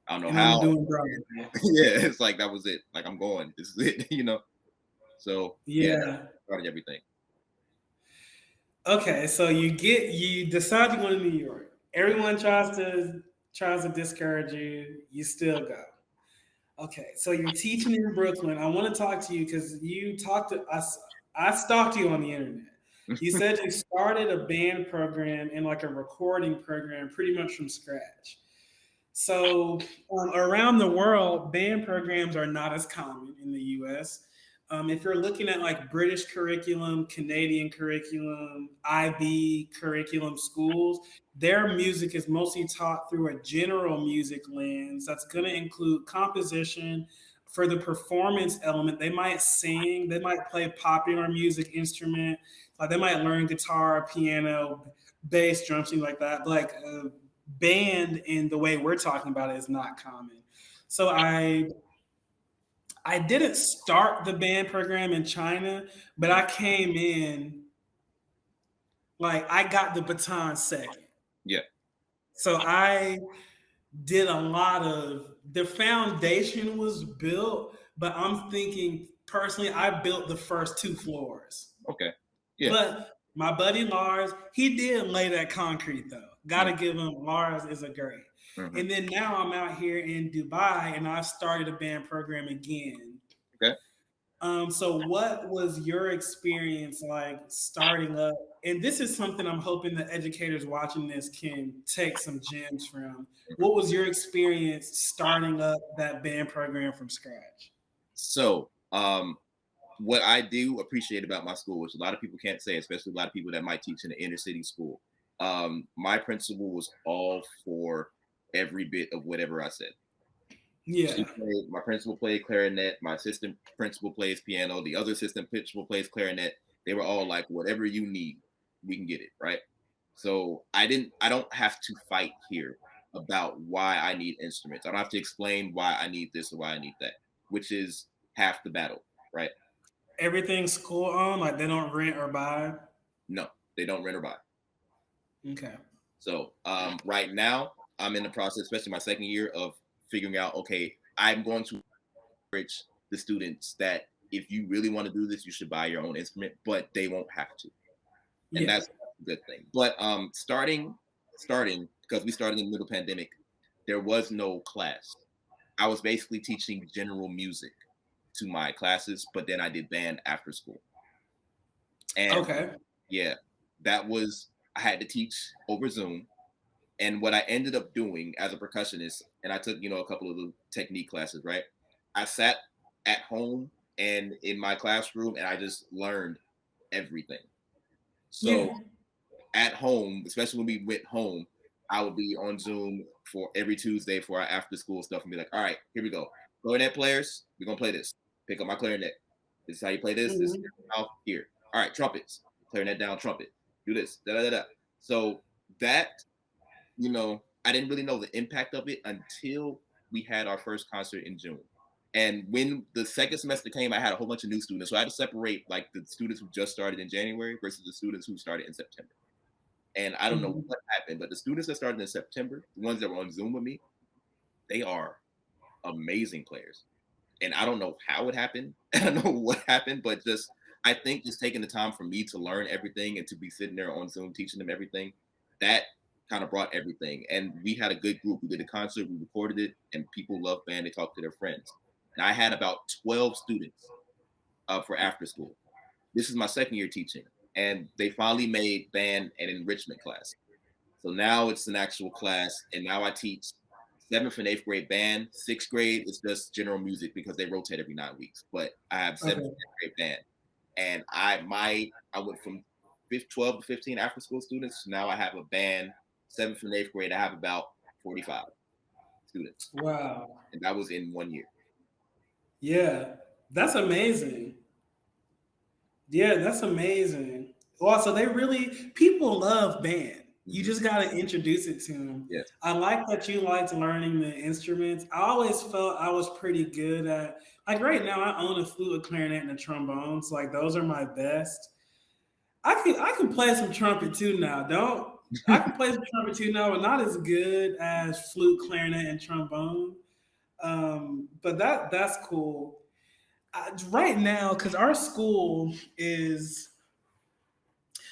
I don't know And I'm how. doing Broadway. Yeah, it's like that was it. Like I'm going. This is it. So yeah, that Yeah. started everything. Okay, so you decide you're going to New York. Everyone tries to discourage you. You still go. Okay, so you're teaching in Brooklyn. I want to talk to you because you talked to us. I stalked you on the internet. You said you started a band program and like a recording program pretty much from scratch. So around the world, band programs are not as common in the U.S. If you're looking at like British curriculum, Canadian curriculum, IB curriculum schools, their music is mostly taught through a general music lens that's going to include composition. For the performance element, they might sing, they might play popular music instrument, like they might learn guitar, piano, bass, drum, things like that. But like band in the way we're talking about it is not common. So I didn't start the band program in China, but I came in like I got the baton second. Yeah. So I did a lot of the foundation was built, but I'm thinking personally, I built the first 2 floors. Okay. Yeah. But my buddy Lars, he did lay that concrete though. Got Mm-hmm. to give him Lars is a great. Mm-hmm. And then now I'm out here in Dubai and I've started a band program again. Okay. So what was your experience like starting up? And this is something I'm hoping the educators watching this can take some gems from. What was your experience starting up that band program from scratch? So, what I do appreciate about my school, which a lot of people can't say, especially a lot of people that might teach in an inner city school, my principal was all for every bit of whatever I said. Yeah. My principal played clarinet. My assistant principal plays piano. The other assistant principal plays clarinet. They were all like, whatever you need, we can get it, right? So I don't have to fight here about why I need instruments. I don't have to explain why I need this or why I need that, which is half the battle, right? Everything school owned, like they don't rent or buy. No, they don't rent or buy. Okay. So right now, I'm in the process, especially my second year, of figuring out, okay, I'm going to encourage the students that if you really want to do this, you should buy your own instrument, but they won't have to. And Yeah. that's a good thing. But starting, because we started in the middle pandemic, there was no class. I was basically teaching general music to my classes, but then I did band after school. And Okay. yeah, I had to teach over Zoom. And what I ended up doing as a percussionist, and I took, a couple of the technique classes, right? I sat at home and in my classroom and I just learned everything. So Yeah. at home, especially when we went home, I would be on Zoom for every Tuesday for our after school stuff and be like, all right, here we go. Clarinet players, we're gonna play this. Pick up my clarinet. This is how you play this. This is Mhm. out here. All right, trumpets. Clarinet down, trumpet. Do this. Da da da da. So that, I didn't really know the impact of it until we had our first concert in June. And when the second semester came, I had a whole bunch of new students. So I had to separate like the students who just started in January versus the students who started in September. And I don't know Mhm. what happened, but the students that started in September, the ones that were on Zoom with me, they are amazing players. And I don't know how it happened. I don't know what happened, but I think just taking the time for me to learn everything and to be sitting there on Zoom teaching them everything, that kind of brought everything. And we had a good group. We did a concert, we recorded it, and people loved band. They talked to their friends. And I had about 12 students for after school. This is my second year teaching. and they finally made band an enrichment class. So now it's an actual class, and now I teach 7th and 8th grade band. 6th grade is just general music because they rotate every 9 weeks. But I have 7th and Okay. 8th grade band, and I went from 12 to 15 after school students. Now I have a band. 7th and 8th grade, I have about 45 students, Wow. and that was in 1 year. Yeah, that's amazing. Yeah, that's amazing. Also, they really people love band. You Mm-hmm. just got to introduce it to them. Yes. I like that you liked learning the instruments. I always felt I was pretty good at like right now. I own a flute, a clarinet, and a trombone. So like those are my best. I can play some trumpet too now. Don't I can play some trumpet too now, but not as good as flute, clarinet, and trombone. But that's cool. Right now, because our school is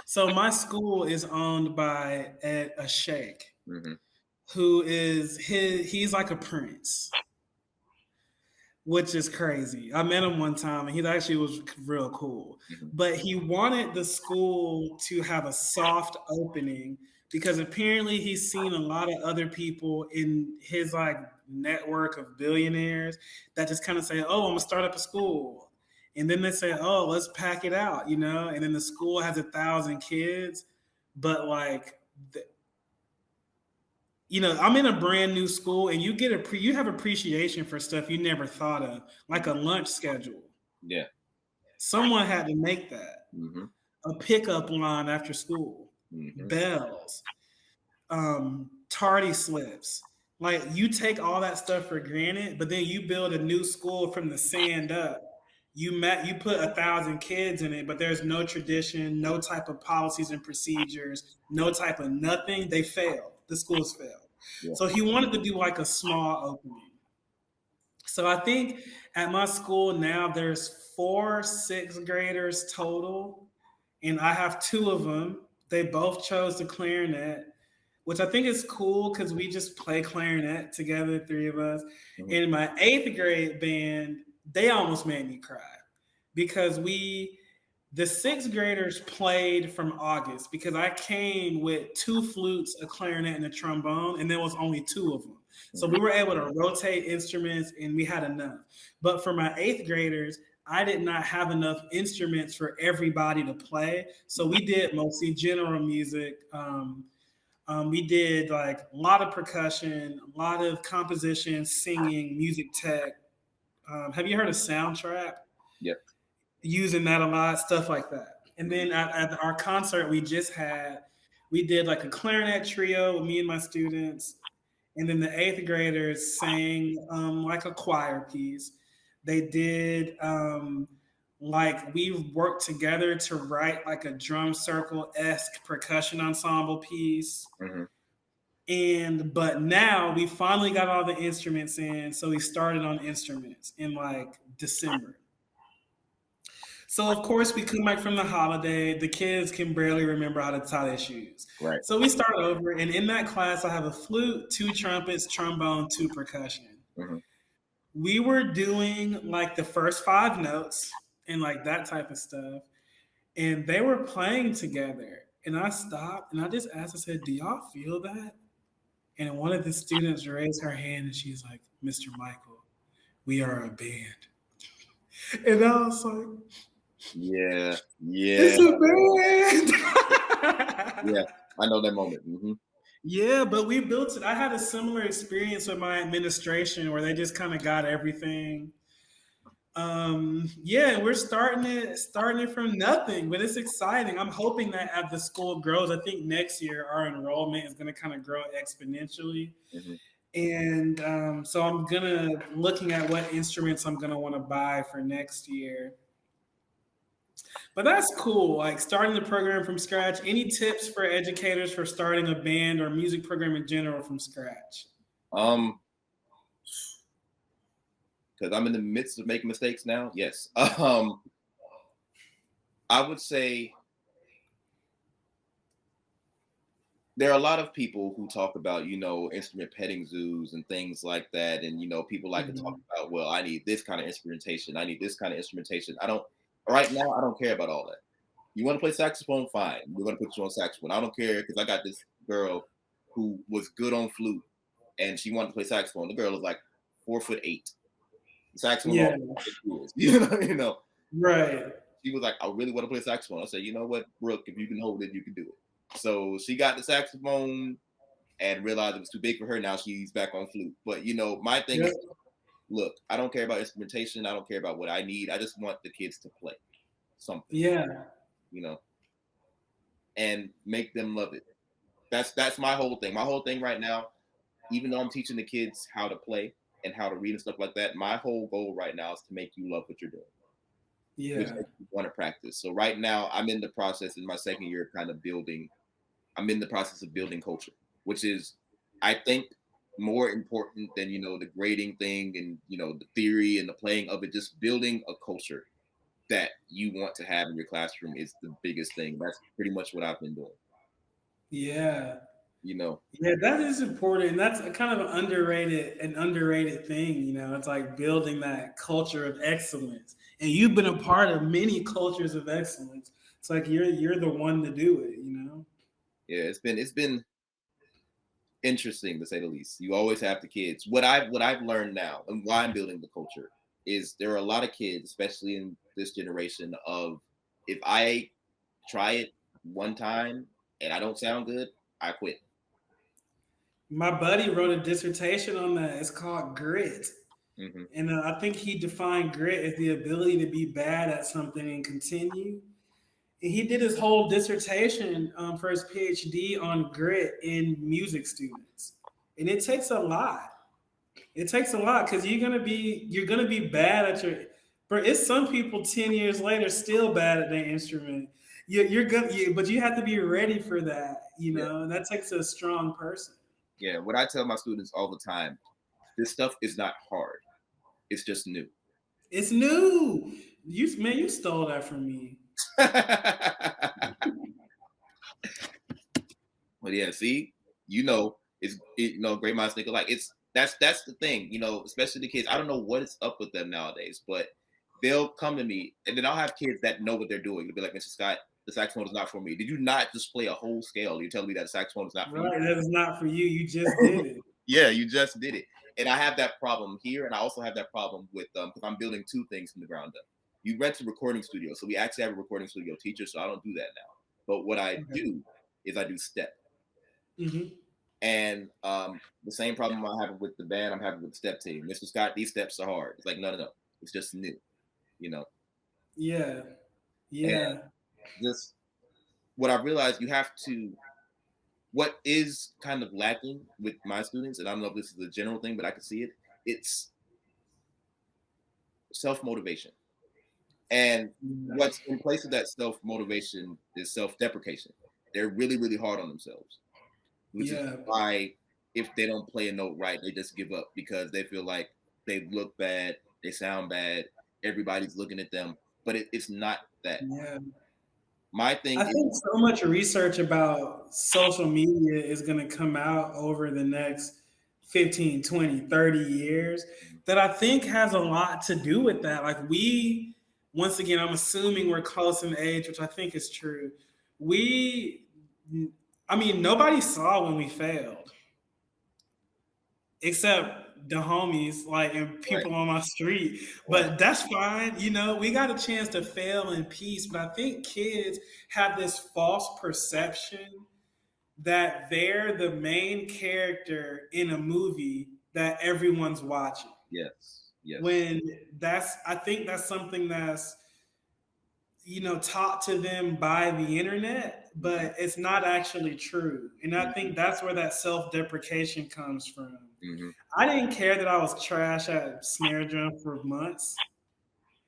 so my school is owned by a sheikh Mm-hmm. who is he's like a prince, which is crazy. I met him one time and he actually was real cool. Mm-hmm. But he wanted the school to have a soft opening because apparently he's seen a lot of other people in his like network of billionaires that just kind of say, "Oh, I'm gonna start up a school." And then they say, "Oh, let's pack it out," you know? And then the school has 1,000 kids, but like I'm in a brand new school, and you have appreciation for stuff you never thought of, like a lunch schedule. Yeah. Someone had to make that. Mm-hmm. A pickup line after school, Mm-hmm. bells, tardy slips. Like you take all that stuff for granted, but then you build a new school from the sand up. You put 1,000 kids in it, but there's no tradition, no type of policies and procedures, no type of nothing. They fail. The schools fail. Yeah. So he wanted to do like a small opening. So I think at my school now there's 4 6th graders total, and I have 2 of them. They both chose the clarinet, which I think is cool because we just play clarinet together, 3 of us. Mm-hmm. And in my 8th grade band, they almost made me cry because the 6th graders played from August because I came with 2 flutes, a clarinet, and a trombone, and there was only 2 of them. So we were able to rotate instruments and we had enough. But for my 8th graders, I did not have enough instruments for everybody to play. So we did mostly general music. We did like a lot of percussion, a lot of composition, singing, music tech. Have you heard of Soundtrap? Yep. Using that a lot, stuff like that. And then at our concert we just had, we did like a clarinet trio with me and my students. And then the 8th graders sang like a choir piece. They did like we worked together to write like a drum circle-esque percussion ensemble piece. Mm-hmm. But now we finally got all the instruments in, so we started on instruments in like December. So of course we come back from the holiday. The kids can barely remember how to tie their shoes. Right. So we start over, and in that class I have a flute, 2 trumpets, trombone, 2 percussion. Mm-hmm. We were doing like the first 5 notes and like that type of stuff, and they were playing together. And I stopped and I just asked, I said, "Do y'all feel that?" And one of the students raised her hand and she's like, "Mr. Michael, we are a band." And I was like, Yeah. "It's a band." Yeah, I know that moment. Mm-hmm. Yeah, but we built it. I had a similar experience with my administration where they just kind of got everything. Yeah, we're starting it from nothing, but it's exciting. I'm hoping that as the school grows, I think next year our enrollment is going to kind of grow exponentially. Mm-hmm. And so I'm looking at what instruments I'm gonna want to buy for next year. But that's cool, like starting the program from scratch. Any tips for educators for starting a band or music program in general from scratch? Because I'm in the midst of making mistakes now. Yes. I would say there are a lot of people who talk about, instrument petting zoos and things like that. And, people like to talk about, I need this kind of instrumentation. I need this kind of instrumentation. Right now, I don't care about all that. You want to play saxophone? Fine. We're going to put you on saxophone. I don't care because I got this girl who was good on flute and she wanted to play saxophone. The girl was like 4'8". The saxophone Yeah, all years. You know. right. She was like, I really want to play saxophone. I said, you know what, Brooke, if you can hold it, you can do it. So she got the saxophone and realized it was too big for her. Now she's back on flute. But my thing Yep. is, look, I don't care about instrumentation. I don't care about what I need. I just want the kids to play something, Yeah. you know, and make them love it. That's my whole thing. My whole thing right now, even though I'm teaching the kids how to play and how to read and stuff like that, my whole goal right now is to make you love what you're doing, which Yeah. makes you want to practice. So right now, I'm in the process in my second year of kind of building. I'm in the process of building culture, which is, I think, more important than the grading thing and the theory and the playing of it. Just building a culture that you want to have in your classroom is the biggest thing. That's pretty much what I've been doing. Yeah. You know, Yeah, that is important. That's a kind of an underrated thing. It's like building that culture of excellence. And you've been a part of many cultures of excellence. It's like you're the one to do it. yeah, it's been interesting to say the least. You always have the kids. What I've learned now and why I'm building the culture is there are a lot of kids, especially in this generation, of if I try it one time and I don't sound good, I quit. My buddy wrote a dissertation on that. It's called grit. Hmm. And I think he defined grit as the ability to be bad at something and continue. And he did his whole dissertation for his PhD on grit in music students. And it takes a lot. It takes a lot because you're gonna be bad at your. But it's some people 10 years later still bad at their instrument. You're gonna, but you have to be ready for that. Yeah, And that takes a strong person. yeah. What I tell my students all the time, this stuff is not hard. It's just new. It's new. You stole that from me. But yeah, see, great minds think alike. That's the thing, especially the kids. I don't know what is up with them nowadays, but they'll come to me, and then I'll have kids that know what they're doing. They'll be like, Mr. Scott, the saxophone is not for me. Did you not just play a whole scale? You're telling me that the saxophone is not for you? Right, that is not for you. You just did it. Yeah, you just did it. And I have that problem here, and I also have that problem with because I'm building two things from the ground up. You rent a recording studio, so we actually have a recording studio teacher, so I don't do that now. But what I Okay. do is I do step. Hmm. And the same problem I'm having with the band, I'm having with the step team. Mr. Scott, these steps are hard. It's like, no, no, no. It's just new, you know. Yeah. And Yeah. just what I realized, what is kind of lacking with my students, and I don't know if this is a general thing, but I can see it, it's self-motivation. And what's in place of that self-motivation is self-deprecation. They're really, really hard on themselves, which is Yeah. why if they don't play a note right, they just give up because they feel like they look bad, they sound bad, everybody's looking at them. But it's not that. Yeah. My thing I is think so much research about social media is going to come out over the next 15, 20, 30 years that I think has a lot to do with that. Like once again, I'm assuming we're close in age, which I think is true. We, I mean, nobody saw when we failed except the homies, like, and right, people on my street. right, But that's fine. We got a chance to fail in peace. But I think kids have this false perception that they're the main character in a movie that everyone's watching. yes, yes. When I think that's something that's taught to them by the internet, but it's not actually true. And I Mm-hmm, think that's where that self-deprecation comes from. mm-hmm. I didn't care that I was trash at snare drum for months.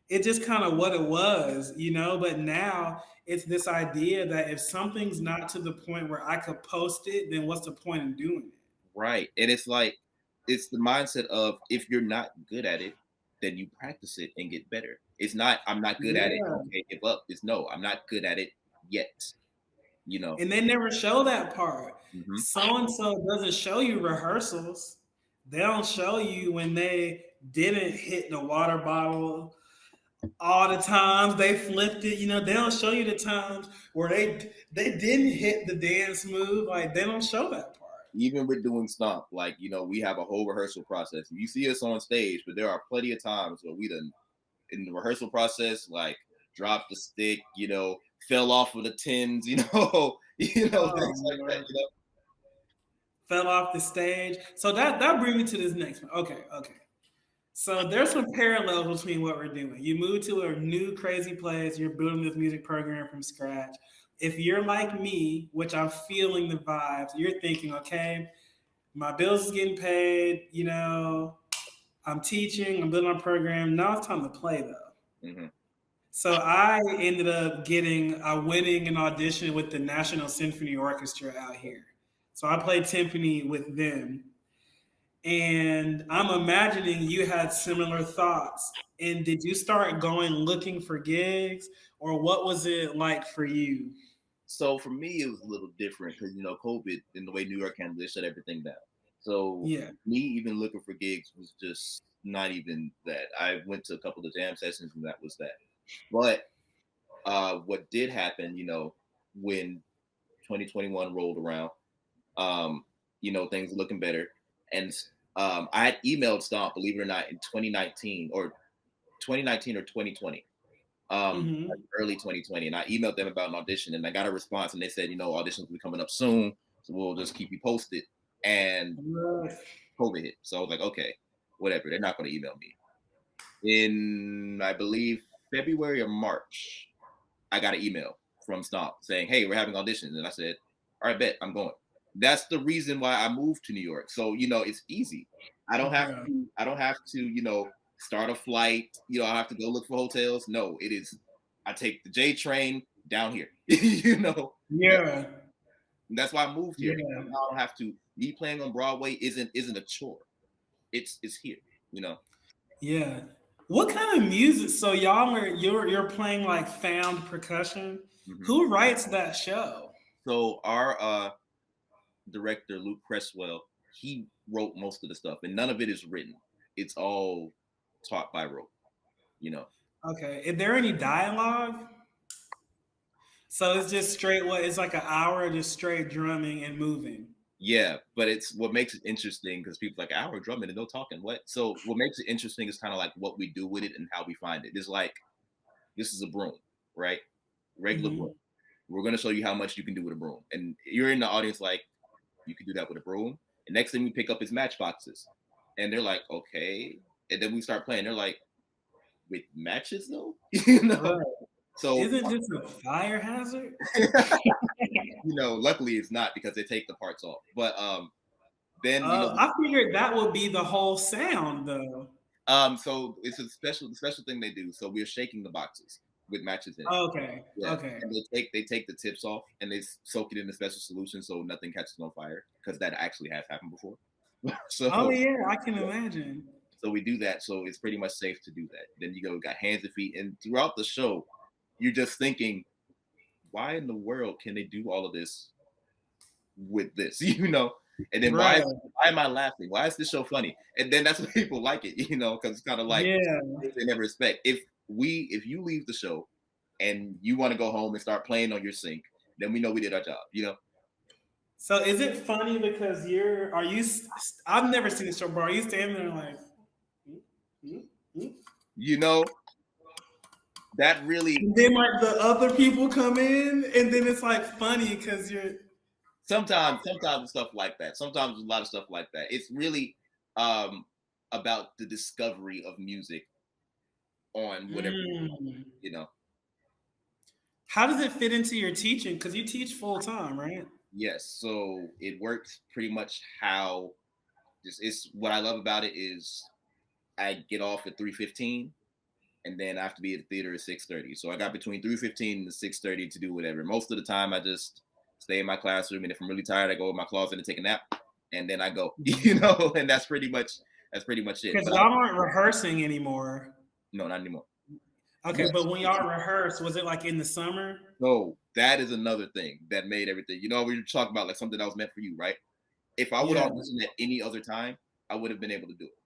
It just kind of what it was. But now it's this idea that if something's not to the point where I could post it, then what's the point in doing it? Right. And it's like it's the mindset of if you're not good at it, then you practice it and get better. It's not I'm not good at it. Yeah. Okay, give up. It's no, I'm not good at it yet. You know. And they never show that part. Hmm. So and so doesn't show you rehearsals. They don't show you when they didn't hit the water bottle All the times they flipped it, they don't show you the times where they didn't hit the dance move. Like they don't show that part. Even with doing stomp, like we have a whole rehearsal process. You see us on stage, but there are plenty of times where we done in the rehearsal process, like dropped the stick, fell off of the tins, things like that, Oh, fell off the stage. So that brings me to this next one. Okay. So there's some parallels between what we're doing. You move to a new crazy place, you're building this music program from scratch. If you're like me, which I'm feeling the vibes, you're thinking, okay, my bills is getting paid, I'm teaching, I'm building a program. Now it's time to play though. Mm-hmm. So I ended up winning an audition with the National Symphony Orchestra out here. So I played timpani with them. And I'm imagining you had similar thoughts. And did you start going looking for gigs, or what was it like for you? So for me, it was a little different because COVID and the way New York handled it shut everything down. So Yeah. me even looking for gigs was just not even that. I went to a couple of jam sessions and that was that. But what did happen, when 2021 rolled around, things were looking better, and I had emailed Stomp, believe it or not, in 2019 or 2020. Mm-hmm. Like early 2020, and I emailed them about an audition, and I got a response, and they said, auditions will be coming up soon, so we'll just keep you posted. And Right. COVID hit, so I was like, okay, whatever. They're not going to email me. In I believe February or March, I got an email from Stomp saying, "Hey, we're having auditions," and I said, "All right, bet I'm going." That's the reason why I moved to New York. So it's easy. I don't have Bro. to. I don't have to. Start a flight. I have to go look for hotels. No, it is. I take the J train down here. Yeah. And that's why I moved here. Yeah. I don't have to. Me playing on Broadway isn't a chore. It's here. Yeah. What kind of music? So y'all are you're playing like found percussion. Mm-hmm. Who writes that show? So our director Luke Cresswell, he wrote most of the stuff, and none of it is written. It's all taught by rote. Okay. Is there any dialogue? So it's just straight what it's like an hour of just straight drumming and moving. Yeah, but it's what makes it interesting because people like hour drumming and no talking. What? So what makes it interesting is kind of like what we do with it and how we find it. It's like this is a broom, right? Regular Mm-hmm. broom. We're gonna show you how much you can do with a broom, and you're in the audience like you can do that with a broom. And next thing we pick up is matchboxes, and they're like, okay. And then we start playing. They're like, with matches though, Right. So Isn't this a fire hazard? luckily it's not because they take the parts off. But then I figured that would be the whole sound though. so it's a special thing they do. So we're shaking the boxes with matches in it. Okay. Yeah. Okay. And they take the tips off and they soak it in a special solution so nothing catches on fire because that actually has happened before. Oh So yeah, I can imagine. so we do that. So it's pretty much safe to do that. Then got hands and feet, and throughout the show, you're just thinking, why in the world can they do all of this with this? And then Right. why am I laughing? Why is this show funny? And then that's when people like it, because it's kind of like Yeah. they never expect. If you leave the show and you want to go home and start playing on your sync, then we know we did our job. So is it funny because I've never seen the show, bro. Are you standing there like mm, mm, mm? That really And then like the other people come in and then it's like funny because you're sometimes stuff like that. Sometimes a lot of stuff like that. It's really about the discovery of music on whatever How does it fit into your teaching? Because you teach full time, right? Yes. So it works pretty much how it's what I love about it is I get off at 3:15 and then I have to be at the theater at 6:30. So I got between 3:15 and 6:30 to do whatever. Most of the time I just stay in my classroom, and if I'm really tired, I go in my closet and take a nap, and then I go, and that's pretty much it. Because y'all aren't rehearsing anymore. No, not anymore. Okay, but when y'all rehearse, was it like in the summer? No, that is another thing that made everything. We were talking about like something that was meant for you, right? If I would audition at any other time, I would have been able to do it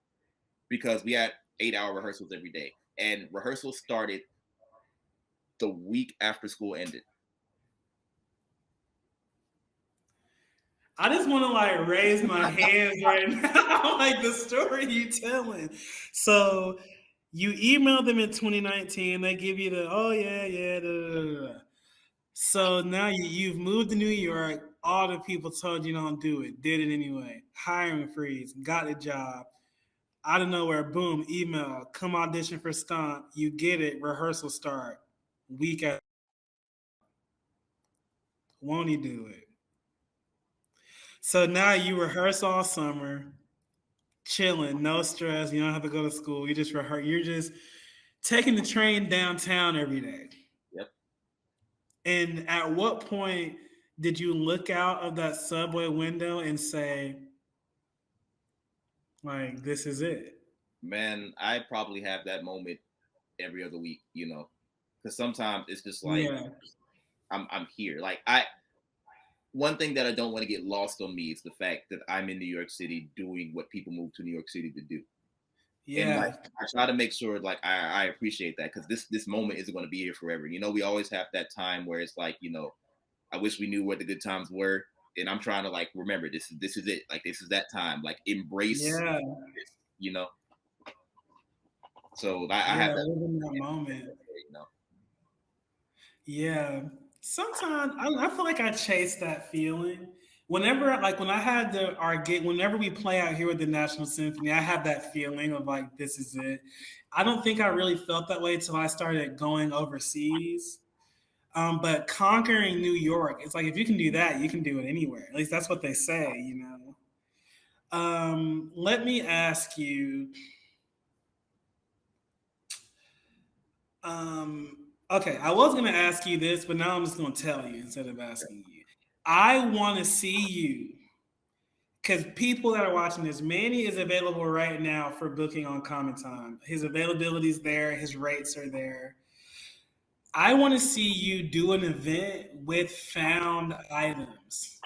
because we had 8-hour rehearsals every day. and rehearsal started the week after school ended. I just want to like raise my hands right now, like the story you telling. So you emailed them in 2019. They give you the oh yeah yeah. Da, da, da, da. So now you've moved to New York. All the people told you don't do it, did it anyway. Hiring freeze, got a job. Out of nowhere, boom, email, come audition for Stomp. You get it, rehearsal start. Week at won't he do it? So now you rehearse all summer, chilling, no stress. You don't have to go to school. You just rehearse. You're just taking the train downtown every day. Yep. And at what point did you look out of that subway window and say, like, this is it? Man, I probably have that moment every other week, you know, because sometimes it's just like Yeah. I'm here. Like I one thing that I don't want to get lost on me is the fact that I'm in New York City doing what people move to New York City to do. And like Yeah. I try to make sure like I appreciate that because this moment isn't going to be here forever. You know, we always have that time where it's like, you know, I wish we knew what the good times were. And I'm trying to like remember this is it. Like this is that time. Like embrace Yeah. this, you know. So I Yeah. have that, Live in that moment. you know. Yeah. Sometimes I feel like I chase that feeling. Whenever, like, when I had our gig, whenever we play out here with the National Symphony, I have that feeling of like, this is it. I don't think I really felt that way until I started going overseas. But conquering New York, it's like if you can do that, you can do it anywhere. At least that's what they say, you know. Let me ask you. Okay, I was gonna ask you this, but now I'm just gonna tell you instead of asking you. I want to see you because people that are watching this, Manny is available right now for booking on CommonTime. His availability is there. His rates are there. I want to see you do an event with found items.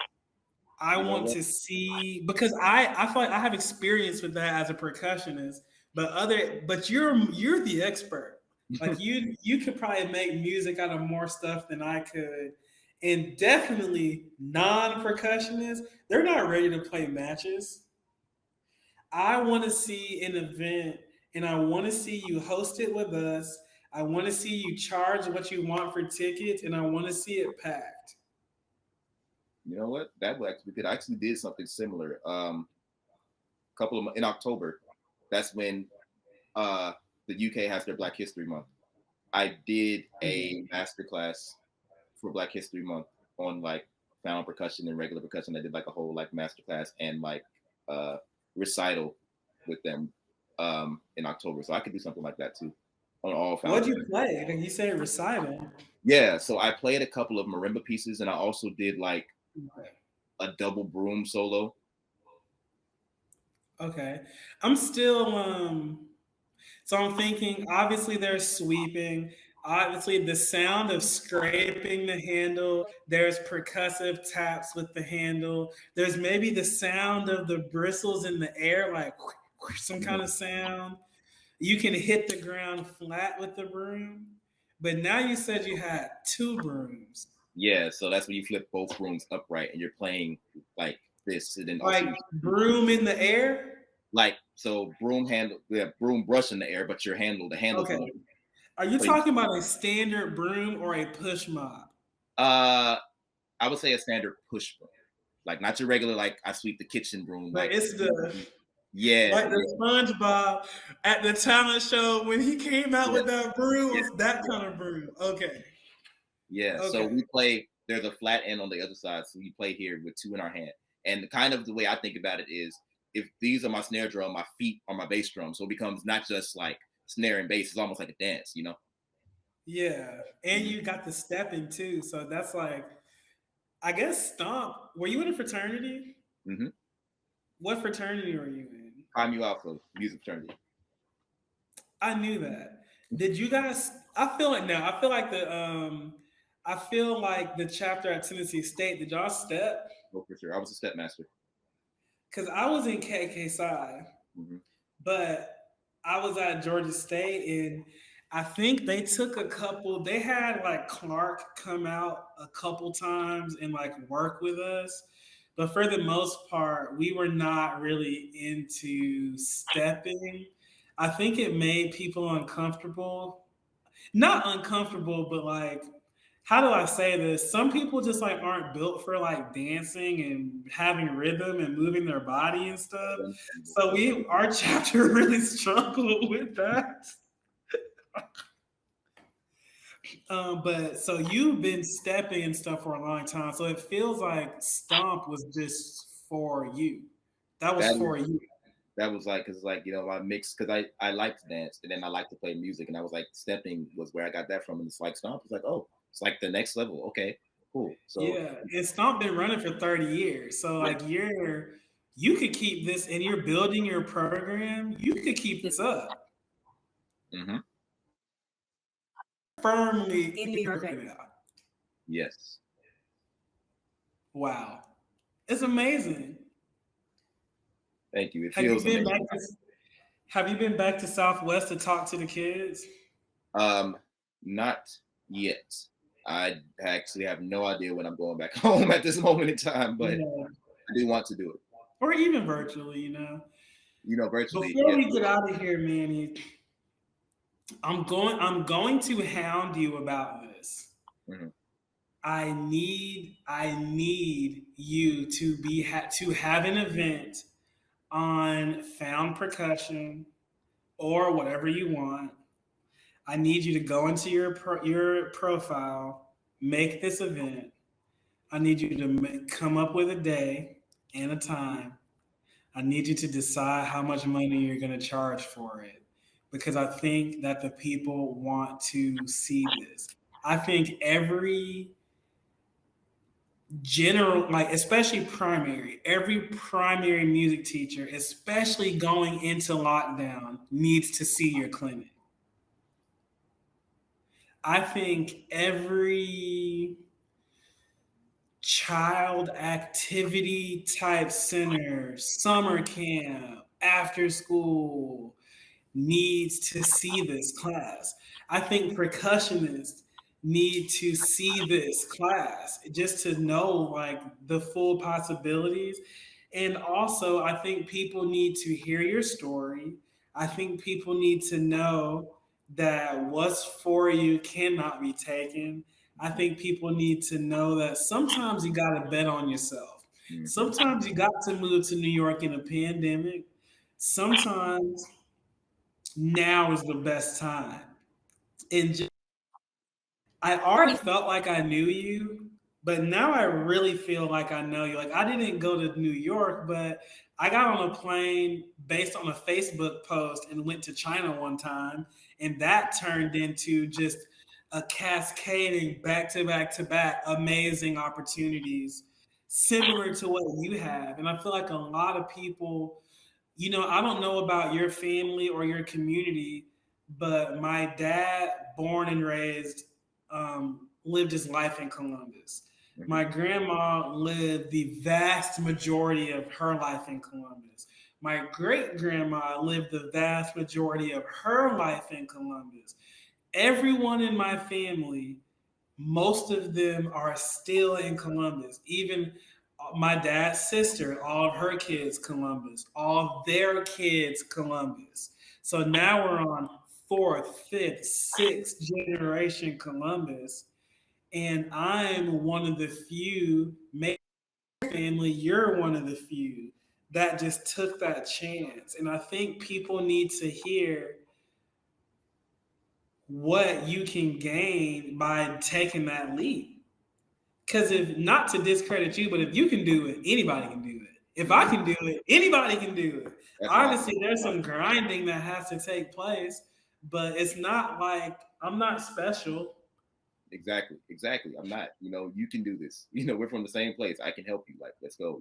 I You know want what? to see because I feel like I have experience with that as a percussionist, but you're the expert. Like you could probably make music out of more stuff than I could, and definitely non-percussionists they're not ready to play matches. I want to see an event, and I want to see you host it with us. I want to see you charge what you want for tickets, and I want to see it packed. You know what? That would actually good. I actually did something similar. Couple of in October. That's when uh the UK has their Black History Month. I did a master class for Black History Month on like found percussion and regular percussion. I did like a whole like master class and like uh recital with them in October. So I could do something like that too on all found What'd you percussion. play? Like you say recital. Yeah, so I played a couple of marimba pieces and I also did like Okay. a double broom solo. Okay. I'm still so I'm thinking obviously there's sweeping. Obviously the sound of scraping the handle, there's percussive taps with the handle. There's maybe the sound of the bristles in the air like some kind Mhm. of sound. You can hit the ground flat with the broom. But now you said you had two brooms. Yeah, so that's when you flip both brooms upright and you're playing like this, and then also Like broom in the air? like so broom handle, yeah, broom brush in the air, but your the handle's Okay. going. Are you So you, talking about a standard broom or a push mop? uh, I would say a standard push broom, like not your regular like I sweep the kitchen broom, But like it's the yeah, like the SpongeBob at the talent show when he came out yeah, with that broom yeah, was that yeah, kind of broom. Okay. yeah. So Okay. we play. There's a flat end on the other side, so we play here with two in our hand. And kind of the way I think about it is, if these are my snare drum, my feet are my bass drum, so it becomes not just like snare and bass; it's almost like a dance, you know. Yeah. And Mm-hmm. you got the stepping too. So that's like I guess Stomp. Were you in a fraternity? Mm-hmm. What fraternity were you in? Prime you out for music fraternity. I knew that. Did you guys? I feel like now. I feel like I feel like the chapter at Tennessee State. Did y'all step? Oh, for sure. I was a stepmaster. Because I was in KK side, Mm-hmm. but I was at Georgia State, and I think they took a couple. They had like Clark come out a couple times and like work with us, but for the most part, we were not really into stepping. I think it made people uncomfortable. Not uncomfortable, but like, how do I say this? Some people just like aren't built for like dancing and having rhythm and moving their body and stuff. So our chapter really struggled with that. But so you've been stepping and stuff for a long time. So it feels like Stomp was just for you. That was That for you. that was like, because like, I mixed, because I like to dance and then I like to play music, and I was like, stepping was where I got that from, and it's like Stomp was like, oh, it's like the next level. Okay, cool. So Yeah, and Stomp been running for 30 years. So yeah. like you could keep this and you're building your program, you could keep this up Mm-hmm. firmly in your program. Yes. Wow. It's amazing. Thank you. It Have you feels been amazing. back to have you been back to Southwest to talk to the kids? Um, Not yet. I actually have no idea when I'm going back home at this moment in time, but Yeah. I do want to do it. Or even virtually. Virtually. Before Yes. we get out of here, Manny, I'm going to hound you about this. Mm-hmm. I need you to have an event on Found Percussion or whatever you want. I need you to go into your profile, make this event. I need you to come up with a day and a time. I need you to decide how much money you're going to charge for it, because I think that the people want to see this. I think every general, like especially every primary music teacher, especially going into lockdown, needs to see your clinic. I think every child activity type center, summer camp, after school needs to see this class. I think percussionists need to see this class just to know like the full possibilities. And also, I think people need to hear your story. I think people need to know that what's for you cannot be taken. I think people need to know that sometimes you got to bet on yourself. Mm-hmm. Sometimes you got to move to New York in a pandemic. Sometimes now is the best time. And I already felt like I knew you, but now I really feel like I know you. Like I didn't go to New York, but I got on a plane based on a Facebook post and went to China one time, and that turned into just a cascading back to back to back amazing opportunities similar to what you have. And I feel like a lot of people, I don't know about your family or your community, but my dad, born and raised, lived his life in Columbus. Mm-hmm. My grandma lived the vast majority of her life in Columbus. My great grandma lived the vast majority of her life in Columbus. Everyone in my family, most of them are still in Columbus. Even my dad's sister, all of her kids, Columbus. All of their kids, Columbus. So now we're on fourth, fifth, sixth generation Columbus. And I'm one of the few, maybe family, you're one of the few that just took that chance. And I think people need to hear what you can gain by taking that leap. Because if not to discredit you, but if you can do it, anybody can do it. If I can do it, anybody can do it. That's Obviously, there's some grinding that has to take place, but it's not like I'm not special. Exactly. I'm not. You can do this. We're from the same place. I can help you. Like, let's go.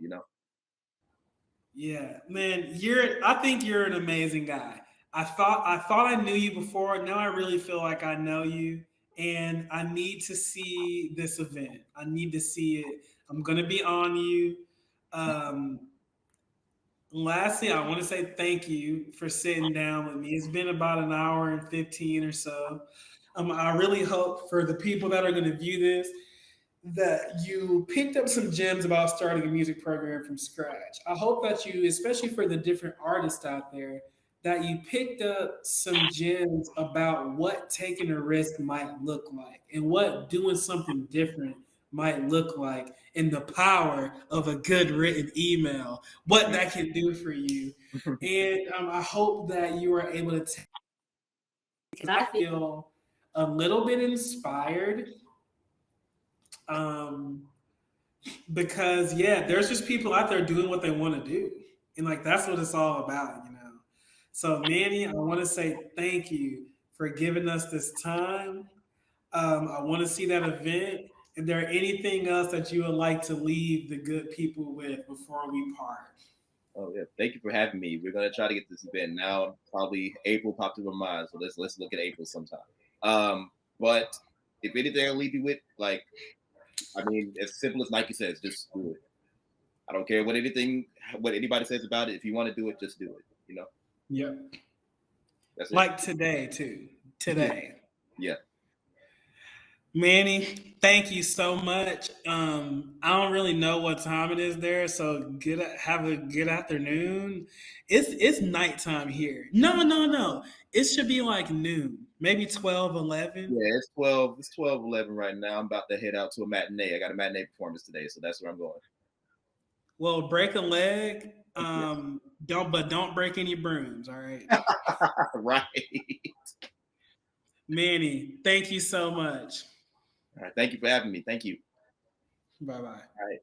Yeah, man, I think you're an amazing guy. I thought I knew you before. Now I really feel like I know you, and I need to see this event. I need to see it. I'm gonna be on you. Um, lastly, I want to say thank you for sitting down with me. It's been about an hour and 15 or so. I really hope for the people that are going to view this that you picked up some gems about starting a music program from scratch. I hope that you, especially for the different artists out there, that you picked up some gems about what taking a risk might look like and what doing something different might look like and the power of a good written email, what that can do for you. And I hope that you are able to take, because I feel a little bit inspired um, because yeah, there's just people out there doing what they want to do, and like that's what it's all about, you know. So Manny, I want to say thank you for giving us this time. I want to see that event. Is there anything else that you would like to leave the good people with before we part? Oh yeah, thank you for having me. We're gonna try to get this event now. Probably April popped in my mind, so let's look at April sometime. But if anything, I'll leave you with like, I mean, as simple as Nike says, just do it. I don't care what anybody says about it. If you want to do it, just do it. You know, Yep. that's it. Like today too. Today. Yeah. Manny, thank you so much. I don't really know what time it is there, so have a good afternoon. It's nighttime here. No. It should be like noon, maybe 12, 11. Yeah, it's 12. It's 12:11 right now. I'm about to head out to a matinee. I got a matinee performance today, so that's where I'm going. Well, break a leg. Yes. Don't break any brooms, all right? Right. Manny, thank you so much. All right. Thank you for having me. Thank you. Bye bye. All right.